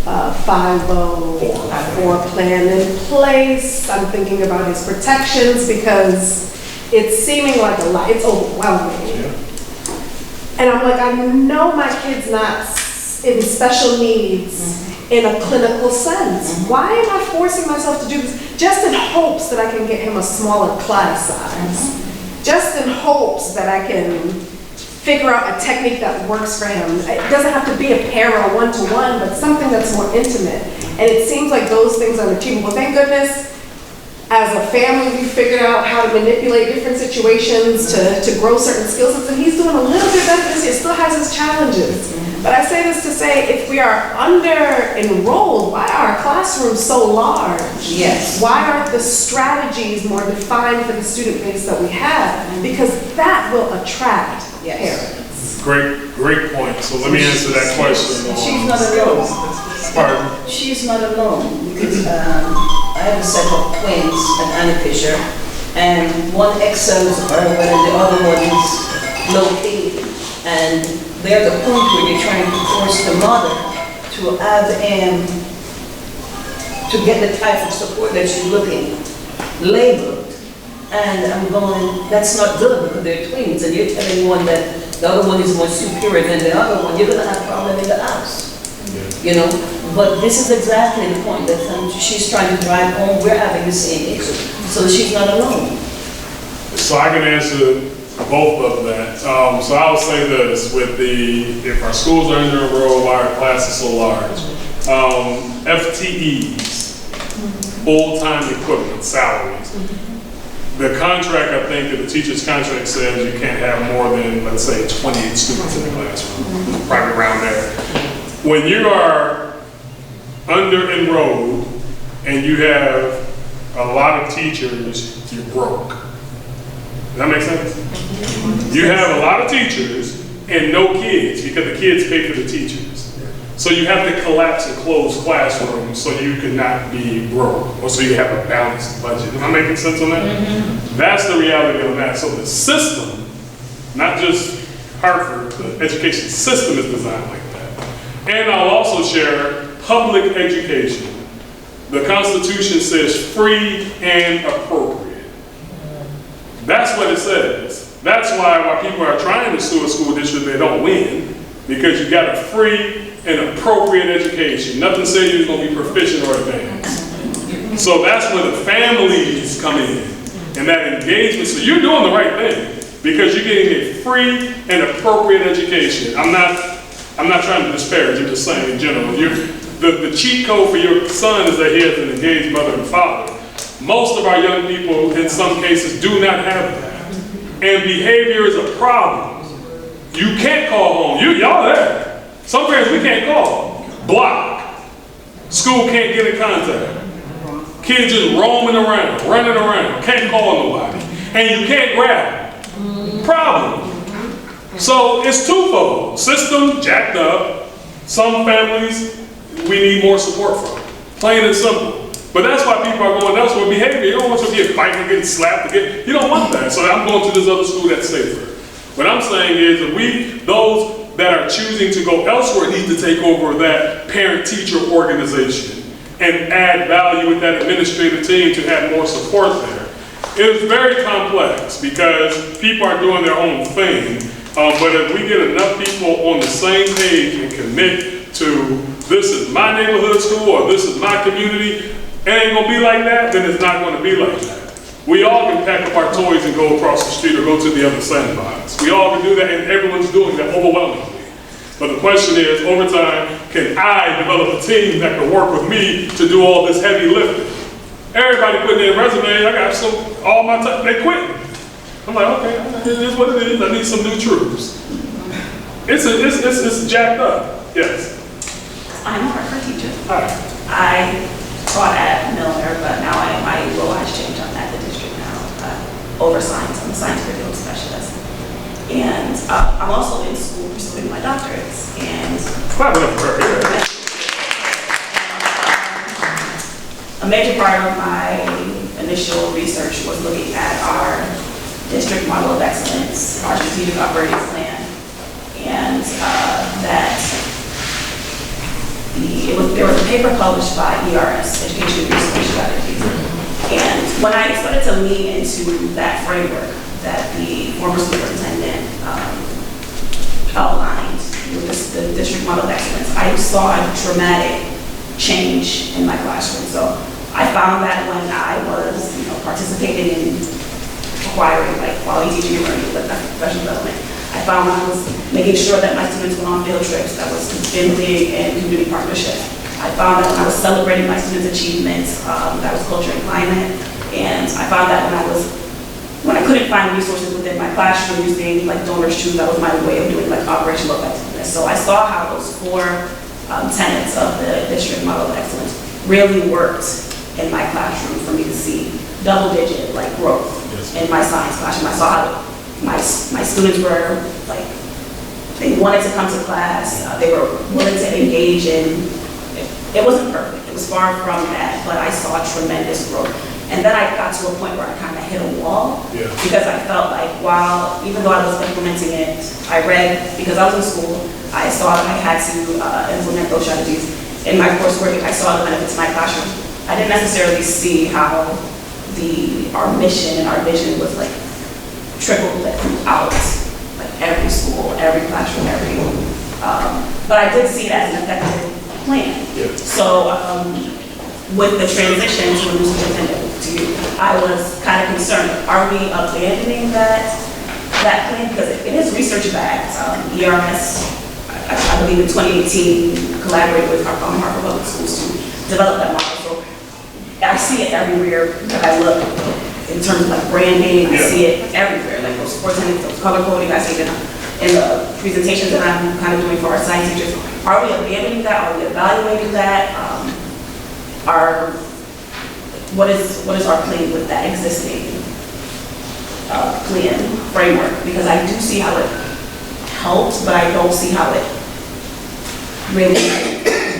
a 504 plan in place. I'm thinking about his protections because it's seeming like a lot, it's overwhelming. And I'm like, I know my kid's not in special needs in a clinical sense. Why am I forcing myself to do this? Just in hopes that I can get him a smaller class size. Just in hopes that I can figure out a technique that works for him. It doesn't have to be a pair or one-to-one, but something that's more intimate. And it seems like those things are achievable. Thank goodness, as a family, we figured out how to manipulate different situations to grow certain skill sets, and he's doing a little bit better this year. Still has his challenges. But I say this to say, if we are under-enrolled, why are our classrooms so large? Yes. Why aren't the strategies more defined for the student base that we have? Because that will attract parents. Great point. So let me answer that question. She's not alone. Pardon? She's not alone, because I have a set of twins at Annie Fisher, and one excels further and the other one is low-key. And they're at the point where they're trying to force the mother to have to get the type of support that she's looking, labeled. And I'm going, that's not good, because they're twins, and you're telling one that the other one is more superior than the other one, you're gonna have a problem in the house. You know, but this is exactly the point that she's trying to drive home. We're having the same issue, so she's not alone. So I can answer both of that. So I would say this, if our schools are under-enrolled, why our class is so large? FTEs, full-time equivalent salaries. The contract, I think, that the teacher's contract says you can't have more than, let's say, 28 students in the classroom, probably around there. When you are under-enrolled and you have a lot of teachers, you're broke. Does that make sense? You have a lot of teachers and no kids, because the kids pay for the teachers. So you have to collapse and close classrooms so you could not be broke, or so you have a balanced budget. Am I making sense on that? That's the reality on that. So the system, not just Hartford, the education system is designed like that. And I'll also share public education. The Constitution says free and appropriate. That's what it says. That's why people are trying to sue a school district, they don't win, because you got a free and appropriate education. Nothing says you're going to be proficient or advanced. So that's where the families come in, and that engagement. So you're doing the right thing, because you're getting a free and appropriate education. I'm not trying to disparage, I'm just saying in general. The cheat code for your son is that he has an engaged mother and father. Most of our young people, in some cases, do not have that. And behavior is a problem. You can't call home. Y'all there. Some parents we can't call. Block. School can't get in contact. Kids just roaming around, running around, can't call nobody. And you can't grab them. Problem. So it's twofold. System jacked up. Some families we need more support from. Plain and simple. But that's why people are going elsewhere. Behavior, you don't want to get fighting or getting slapped again. You don't want that. So I'm going to this other school that's safer. What I'm saying is that those that are choosing to go elsewhere need to take over that parent-teacher organization and add value with that administrative team to have more support there. It is very complex because people are doing their own thing. But if we get enough people on the same page and commit to this is my neighborhood school or this is my community, it ain't gonna be like that, then it's not gonna be like that. We all can pack up our toys and go across the street or go to the other sandbox. We all can do that, and everyone's doing that overwhelmingly. But the question is, over time, can I develop a team that can work with me to do all this heavy lifting? Everybody putting in resumes, I got all my time, they quit. I'm like, okay, it is what it is. I need some new troops. It's jacked up. Yes. I'm a Hartford teacher. Hi. I taught at Miller, but now my role has changed. I'm at the district now, over science. I'm a science curriculum specialist. And I'm also in school pursuing my doctorates. And a major part of my initial research was looking at our district model of excellence, our strategic operating plan, and there was a paper published by ERS, Education Research Strategies. And when I started to lean into that framework that the former superintendent outlined with the district model of excellence, I saw a dramatic change in my classroom. So I found that when I was, participating in acquiring quality teaching and learning, professional development, I found when I was making sure that my students went on field trips, that was family and community partnership. I found that when I was celebrating my students' achievements, that was culture and climate. And I found that when I couldn't find resources within my classroom using donors' choose, that was my way of doing operational effectiveness. So I saw how those 4 tenets of the district model of excellence really worked in my classroom for me to see double-digit growth in my science classroom. I saw how my students were they wanted to come to class. They were willing to engage in. It wasn't perfect. It was far from that, but I saw tremendous growth. And then I got to a point where I kind of hit a wall because I felt like even though I was implementing it, I read, because I was in school, I saw that I had to implement those strategies. In my coursework, I saw the benefits in my classroom. I didn't necessarily see how our mission and our vision was trickled throughout every school, every classroom, but I did see it as an effective plan. So with the transition to a new superintendent, I was kind of concerned, are we abandoning that plan? Because it is research backed. ERS, I believe in 2018, collaborated with Hartford Public Schools to develop that model. So I see it everywhere that I look in terms of branding. I see it everywhere, those sports and those color coding. I see it in the presentations that I'm kind of doing for our science teachers. Are we abandoning that? Are we evaluating that? What is our plan with that existing plan framework? Because I do see how it helped, but I don't see how it really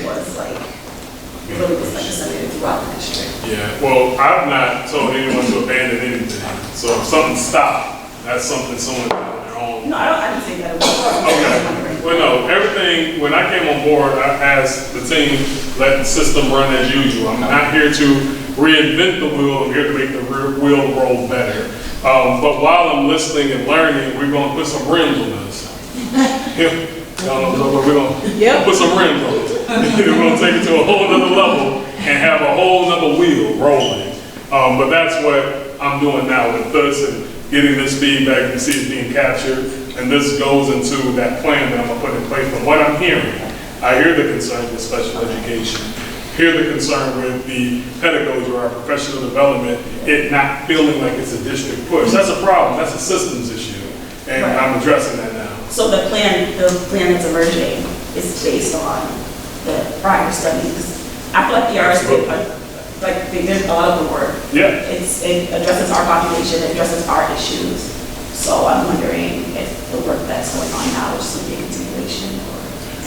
was disseminated throughout the district. Yeah, well, I've not told anyone to abandon anything. So if something stopped, that's something someone did on their own. No, I didn't say that. Okay. Well, no, everything, when I came on board, I asked the team, let the system run as usual. I'm not here to reinvent the wheel. I'm here to make the wheel roll better. But while I'm listening and learning, we're going to put some rims on this. We're going to put some rims on it. We're going to take it to a whole other level and have a whole other wheel rolling. But that's what I'm doing now with this and getting this feedback. You see it being captured. And this goes into that plan that I'm going to put in place. From what I'm hearing, I hear the concern with special education, hear the concern with the pedagogy or our professional development, it not feeling like it's a district push. That's a problem. That's a systems issue. And I'm addressing that now. So the plan that's emerging is based on the prior studies. I feel like the ERS they did a lot of the work. It addresses our population, it addresses our issues. So I'm wondering if the work that's going on now is simply a continuation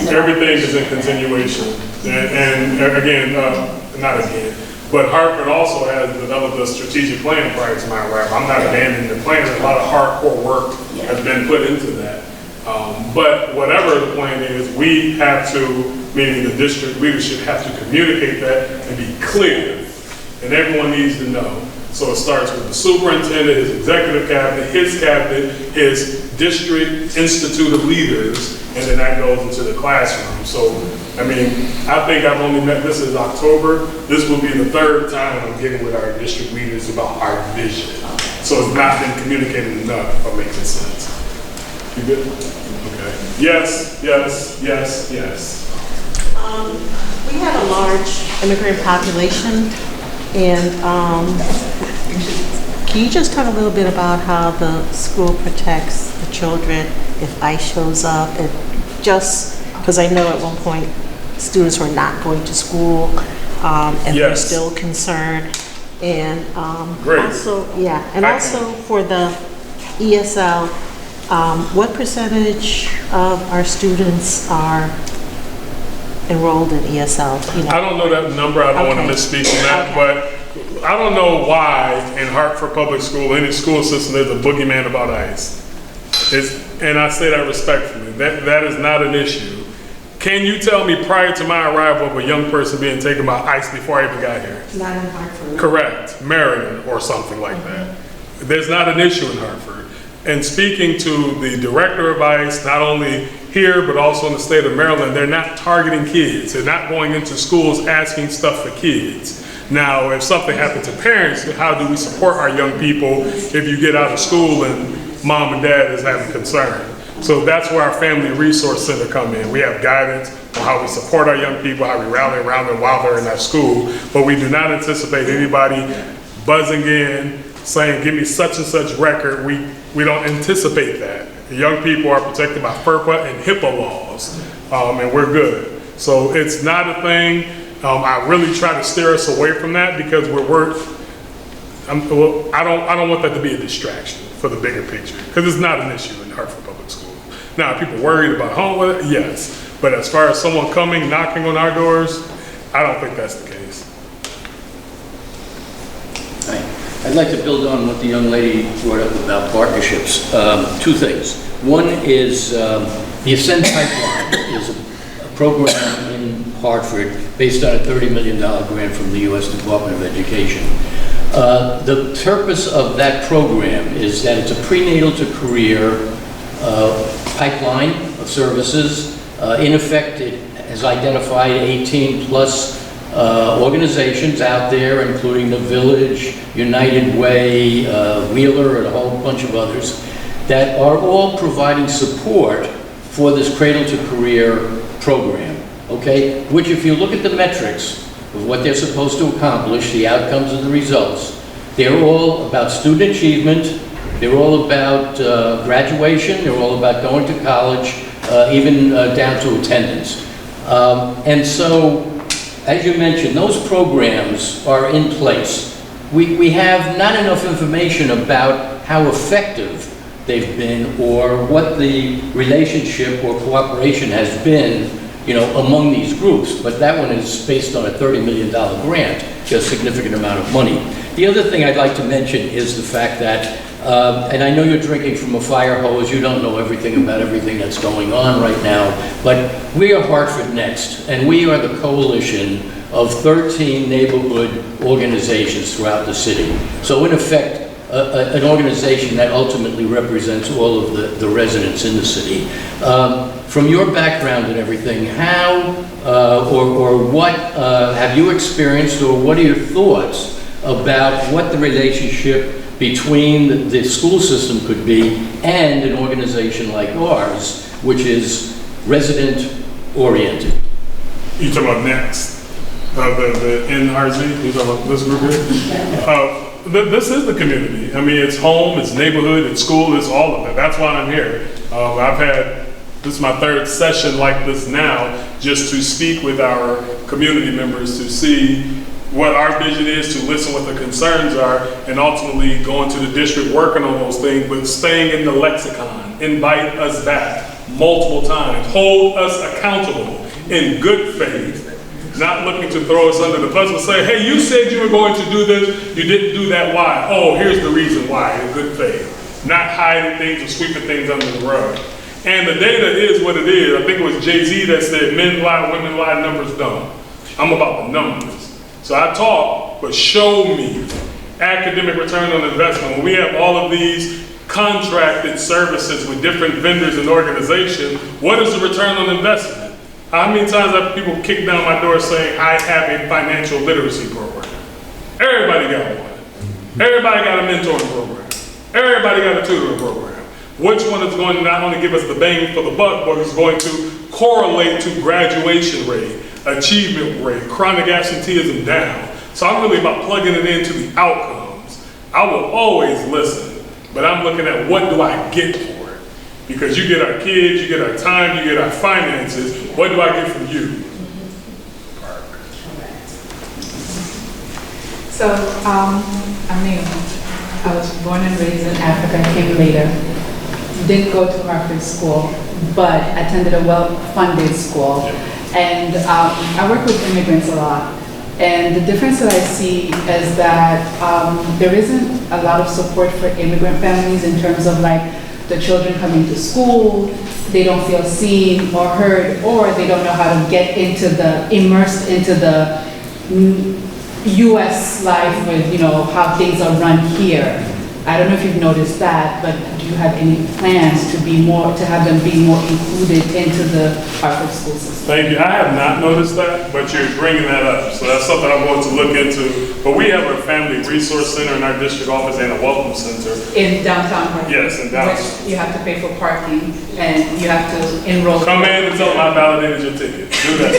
Everything is in continuation. And again, not again, but Hartford also has developed a strategic plan prior to my arrival. I'm not abandoning the plan. A lot of hardcore work has been put into that. But whatever the plan is, we have to, meaning the district leadership, have to communicate that and be clear. And everyone needs to know. So it starts with the superintendent, his executive cabinet, his district institute of leaders, and then that goes into the classroom. So, I mean, I think I've only met, this is October, this will be the 3rd time I'm getting with our district leaders about our vision. So it's not been communicated enough, if I'm making sense. You good? Okay. Yes, yes, yes, yes. We have a large immigrant population, and can you just talk a little bit about how the school protects the children if ICE shows up? And just because I know at one point students were not going to school, and they're Yes. still concerned. And Great. also, yeah, and I also for the ESL, what percentage of our students are enrolled in ESL? You know? I don't know that number, I don't want to Okay. misspeak on that, but I don't know why in Hartford Public School, any school system, there's a boogeyman about ICE. And I say that respectfully, that is not an issue. Can you tell me prior to my arrival of a young person being taken by ICE before I even got here? Not in Hartford. Correct, Maryland or something like that. There's not an issue in Hartford. And speaking to the director of ICE, not only here, but also in the state of Maryland, they're not targeting kids. They're not going into schools asking stuff for kids. Now, if something happened to parents, how do we support our young people if you get out of school and mom and dad is having concern? So that's where our Family Resource Center come in. We have guidance on how we support our young people, how we rally around them while they're in that school, but we do not anticipate anybody buzzing in, saying, give me such and such record. We don't anticipate that. The young people are protected by FERPA and HIPAA laws, and we're good. So it's not a thing. I really try to steer us away from that because I don't want that to be a distraction for the bigger picture, because it's not an issue in Hartford Public School. Now, are people worried about home? Yes. But as far as someone coming, knocking on our doors, I don't think that's the case. I'd like to build on what the young lady brought up about partnerships. Two things. One is the Ascend Pipeline is a program in Hartford based on a $30 million grant from the U.S. Department of Education. The purpose of that program is that it's a prenatal to career pipeline of services. In effect, it has identified 18 plus organizations out there, including the Village, United Way, Wheeler, and a whole bunch of others, that are all providing support for this cradle to career program, okay? Which, if you look at the metrics of what they're supposed to accomplish, the outcomes and the results, they're all about student achievement, they're all about graduation, they're all about going to college, even down to attendance. And so, as you mentioned, those programs are in place. We have not enough information about how effective they've been or what the relationship or cooperation has been, you know, among these groups. But that one is based on a $30 million grant, a significant amount of money. The other thing I'd like to mention is the fact that, and I know you're drinking from a fire hose, you don't know everything about everything that's going on right now, but we are Hartford Next, and we are the coalition of 13 neighborhood organizations throughout the city. So in effect, an organization that ultimately represents all of the residents in the city. From your background and everything, how or what have you experienced, or what are your thoughts about what the relationship between the school system could be and an organization like ours, which is resident-oriented? You talking about Next? The NRZ? You talking about this group here? This is the community. I mean, it's home, it's neighborhood, it's school, it's all of it. That's why I'm here. This is my third session like this now, just to speak with our community members to see what our vision is, to listen what the concerns are, and ultimately going to the district, working on those things, but staying in the lexicon. Invite us back multiple times. Hold us accountable in good faith. Not looking to throw us under the bus, but say, hey, you said you were going to do this, you didn't do that, why? Oh, here's the reason why, in good faith. Not hiding things or sweeping things under the rug. And the data is what it is. I think it was Jay-Z that said, men lie, women lie, numbers don't. I'm about the numbers. So I talk, but show me academic return on investment. When we have all of these contracted services with different vendors and organizations, what is the return on investment? How many times have people kicked down my door saying, I have a financial literacy program? Everybody got one. Everybody got a mentoring program. Everybody got a tutoring program. Which one is going to not only give us the bang for the buck, but is going to correlate to graduation rate, achievement rate, chronic absenteeism down. So I'm really about plugging it into the outcomes. I will always listen, but I'm looking at what do I get for it? Because you get our kids, you get our time, you get our finances. What do I get from you? So, I'm Naomi. I was born and raised in Africa, came later. Didn't go to Hartford School, but attended a well-funded school. And I work with immigrants a lot. And the difference that I see is that there isn't a lot of support for immigrant families in terms of like the children coming to school, they don't feel seen or heard, or they don't know how to get immersed into the US life with, how things are run here. I don't know if you've noticed that, but do you have any plans to have them be more included into the Hartford school system? Thank you. I have not noticed that, but you're bringing that up. So that's something I'm going to look into. But we have a family resource center in our district office and a welcome center. In downtown Hartford? Yes, in downtown. Which you have to pay for parking and you have to enroll. Come in and tell them I validated your ticket. Do that.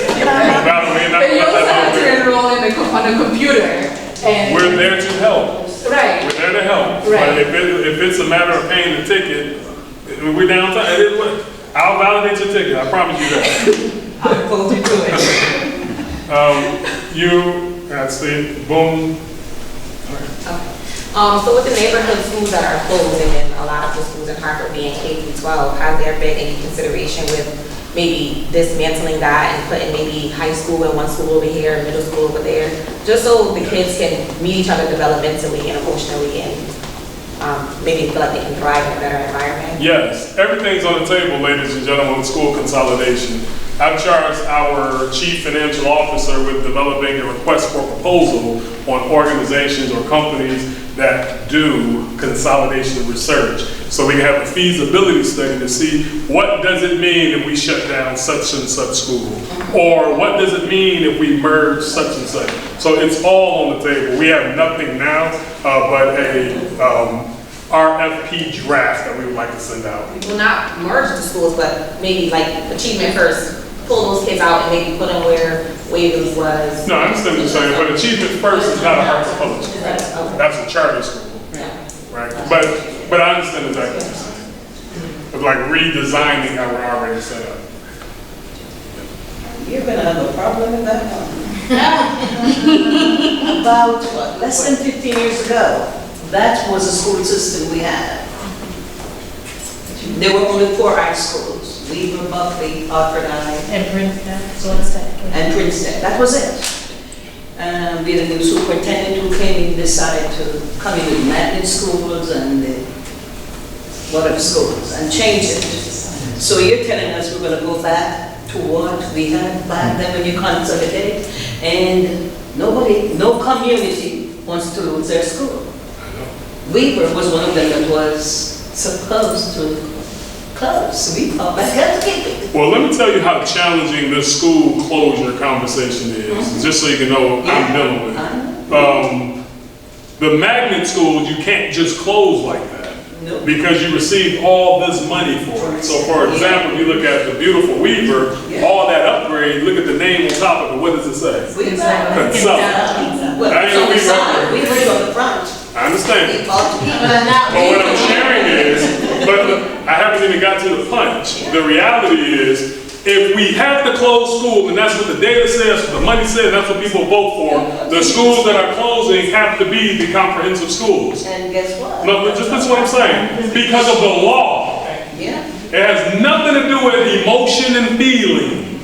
But you also have to enroll on the computer. And we're there to help. Right. We're there to help. Right. But if it's a matter of paying the ticket, we're downtown. It is what I'll validate your ticket. I promise you that. I'll hold you to it. That's the boom. So with the neighborhood schools that are closing and a lot of the schools in Hartford being K-12, has there been any consideration with maybe dismantling that and putting maybe high school in one school over here, middle school over there, just so the kids can meet each other developmentally and emotionally and maybe feel like they can thrive in a better environment? Yes, everything's on the table, ladies and gentlemen, with school consolidation. I've charged our chief financial officer with developing a request for proposal on organizations or companies that do consolidation research. So we can have a feasibility study to see what does it mean if we shut down such and such school? Or what does it mean if we merge such and such? So it's all on the table. We have nothing now but a RFP draft that we would like to send out. Well, not merge the schools, but maybe like achievement first. Pull those kids out and maybe put them where Waverly was. No, I understand what you're saying, but achievement first is not a Hartford public school. That's a charter school, right? But I understand exactly what you're saying. It's like redesigning how we're already set up. You're gonna have a problem with that one. About what, less than 15 years ago, that was the school system we had. There were only 4 high schools. Weaver, Buckley, Hartford High. And Princeton, And Princeton, that was it. We had a new superintendent who came in, decided to come in with magnet schools and whatever schools and change it. So you're telling us we're going to go back to what we had back then when you consolidate, and no community wants to lose their school. Weaver was one of them that was supposed to close. We thought that had to keep it. Well, let me tell you how challenging this school closure conversation is, just so you can know what I'm dealing with. The magnet schools, you can't just close like that. Nope. Because you receive all this money for it. So for example, you look at the beautiful Weaver, all that upgrade, look at the name on top of it, what does it say? Consultant. Weaver's on the front. I understand. But what I'm sharing is, but I haven't even got to the punch. The reality is, if we have to close school, and that's what the data says, what the money says, that's what people vote for, the schools that are closing have to be the comprehensive schools. And guess what? No, just that's what I'm saying. Because of the law. Yeah. It has nothing to do with emotion and feeling.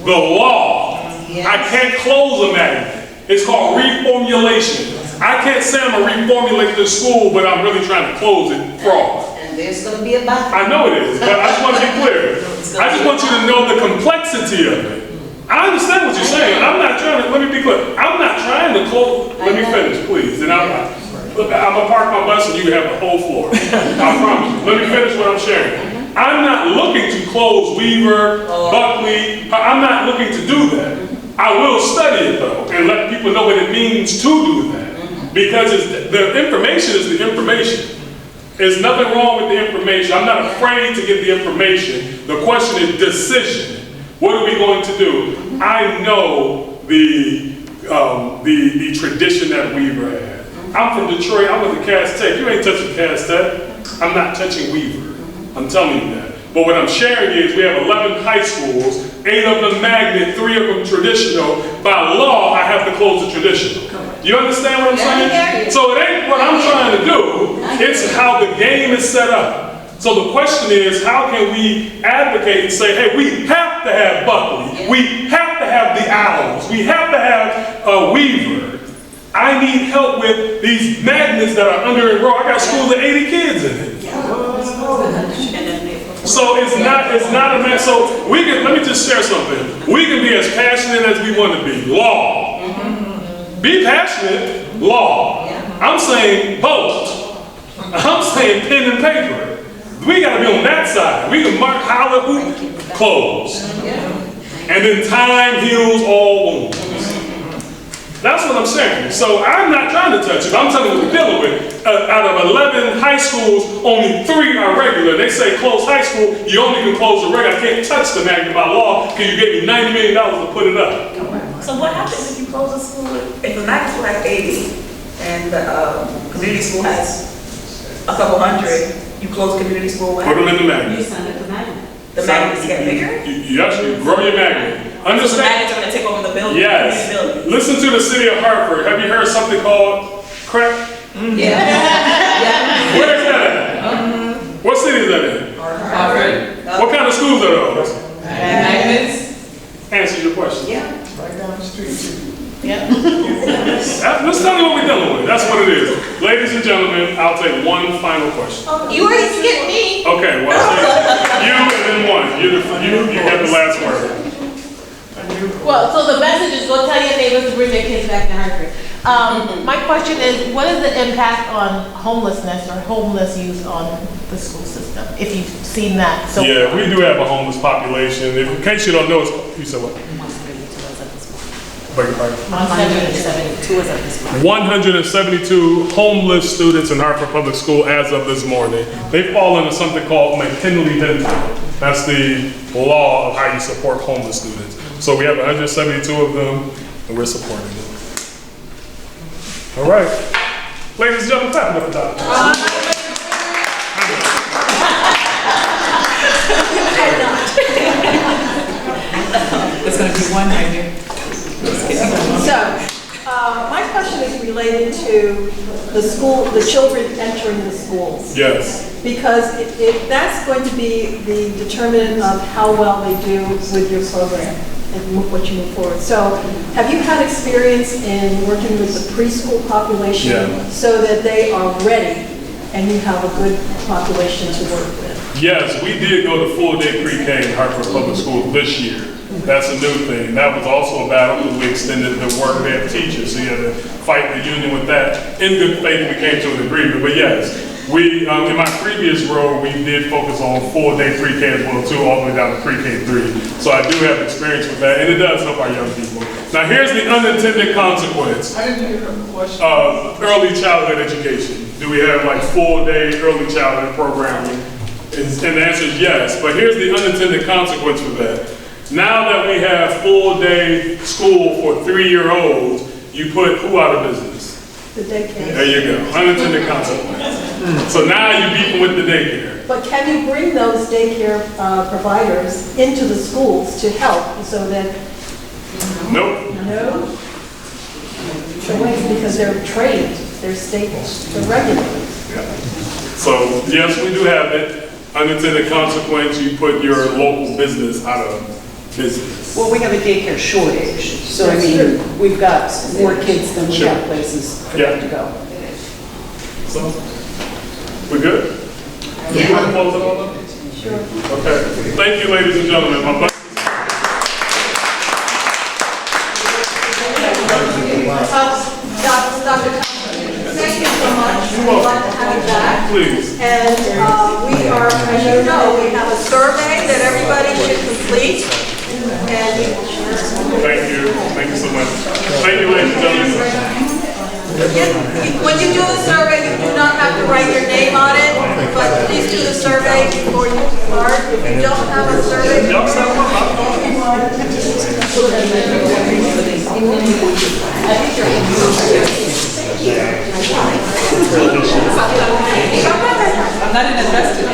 The law. Yes. I can't close a magnet. It's called reformulation. I can't say I'm going to reformulate this school, but I'm really trying to close it. Fraud. And there's going to be a battle. I know it is, but I just want to be clear. I just want you to know the complexity of it. I understand what you're saying. I'm not trying to, let me be clear. I'm not trying to close, let me finish, please. And I'm going to park my bus and you can have the whole floor. I promise you. Let me finish what I'm sharing. I'm not looking to close Weaver, Buckley. I'm not looking to do that. I will study it though and let people know what it means to do that. Because the information is the information. There's nothing wrong with the information. I'm not afraid to get the information. The question is decision. What are we going to do? I know the tradition that Weaver had. I'm from Detroit. I went to Cass Tech. You ain't touching Cass Tech. I'm not touching Weaver. I'm telling you that. But what I'm sharing is we have 11 high schools, 8 of them magnet, 3 of them traditional. By law, I have to close the traditional. You understand what I'm saying? I hear you. So it ain't what I'm trying to do, it's how the game is set up. So the question is, how can we advocate and say, hey, we have to have Buckley, we have to have the Owls, we have to have Weaver. I need help with these magnets that are under enrolled. I got schools with 80 kids in it. So it's not a mess. So we can, let me just share something. We can be as passionate as we want to be. Law. Be passionate, law. I'm saying both. I'm saying pen and paper. We got to be on that side. We can mark holler, hoop, close. And then time heals all wounds. That's what I'm saying. So I'm not trying to touch it. I'm telling you what we're dealing with. Out of 11 high schools, only 3 are regular. They say close high school, you only can close the regular. I can't touch the magnet by law because you gave me $90 million to put it up. So what happens if you close a school, if the magnet school has 80 and the community school has a couple hundred, you close community school? Put them in the magnet. You send it to magnet. The magnets get bigger? You actually grow your magnet. So the Understand? magnets are going to take over the building? Yes. Building. Listen to the city of Hartford. Have you heard something called crack? Yeah. Where is that at? What city is that in? Hartford. What kind of schools are those? Magnets. Answer your question. Yeah. Right down the street. Let's tell you what we're dealing with. That's what it is. Ladies and gentlemen, I'll take one final question. You already skipped me. Okay, well, you and then one. You got the last word. Well, so the message is go tell your neighbors to bring their kids back to Hartford. My question is, what is the impact on homelessness or homeless youth on the school system, if you've seen that? So Yeah, we do have a homeless population. In case you don't know, you said what? 172 homeless students in Hartford Public School as of this morning. They fall into something called McKinley-Denton. That's the law of how you support homeless students. So we have 172 of them, and we're supporting them. All right. Ladies and gentlemen, clap it up for Dr. There's going to be one right here. So, my question is related to the school, the children entering the schools. Yes. Because that's going to be the determinant of how well they do with your program and what you move forward. So, have you had experience in working with the preschool population so that they are ready and you have a good population to work with? Yes, we did go to full-day pre-K in Hartford Public Schools this year. That's a new thing. That was also a battle because we extended the work day of teachers, so you had to fight the union with that. In good faith, we came to an agreement. But yes, we in my previous role, we did focus on full-day pre-K as well too, all the way down to pre-K 3. So I do have experience with that, and it does help our young people. Now here's the unintended consequence I didn't hear the question. of early childhood education. Do we have like full-day early childhood programming? And the answer is yes, but here's the unintended consequence for that. Now that we have full-day school for 3-year-olds, you put who out of business? The daycare. There you go, unintended consequence. So now you're beefing with the daycare. But can you bring those daycare providers into the schools to help so that? Nope. No? Because they're trained, they're stable, they're regulated. Yeah. So yes, we do have it. Unintended consequence, you put your local business out of business. Well, we have a daycare shortage, so I mean, we've got more kids than we have places for them to go. So, we're good? You want to close it all up? Sure. Okay. Thank you, ladies and gentlemen. My Dr. Thank you so much. We'd like to have you back. Please. And we are, as you know, we have a survey that everybody should complete. And Thank you. Thank you so much. Thank you, ladies and gentlemen. when you do the survey, you do not have to write your name on it, but please do the survey before you start. If you don't have a survey, I'm not in a dress today.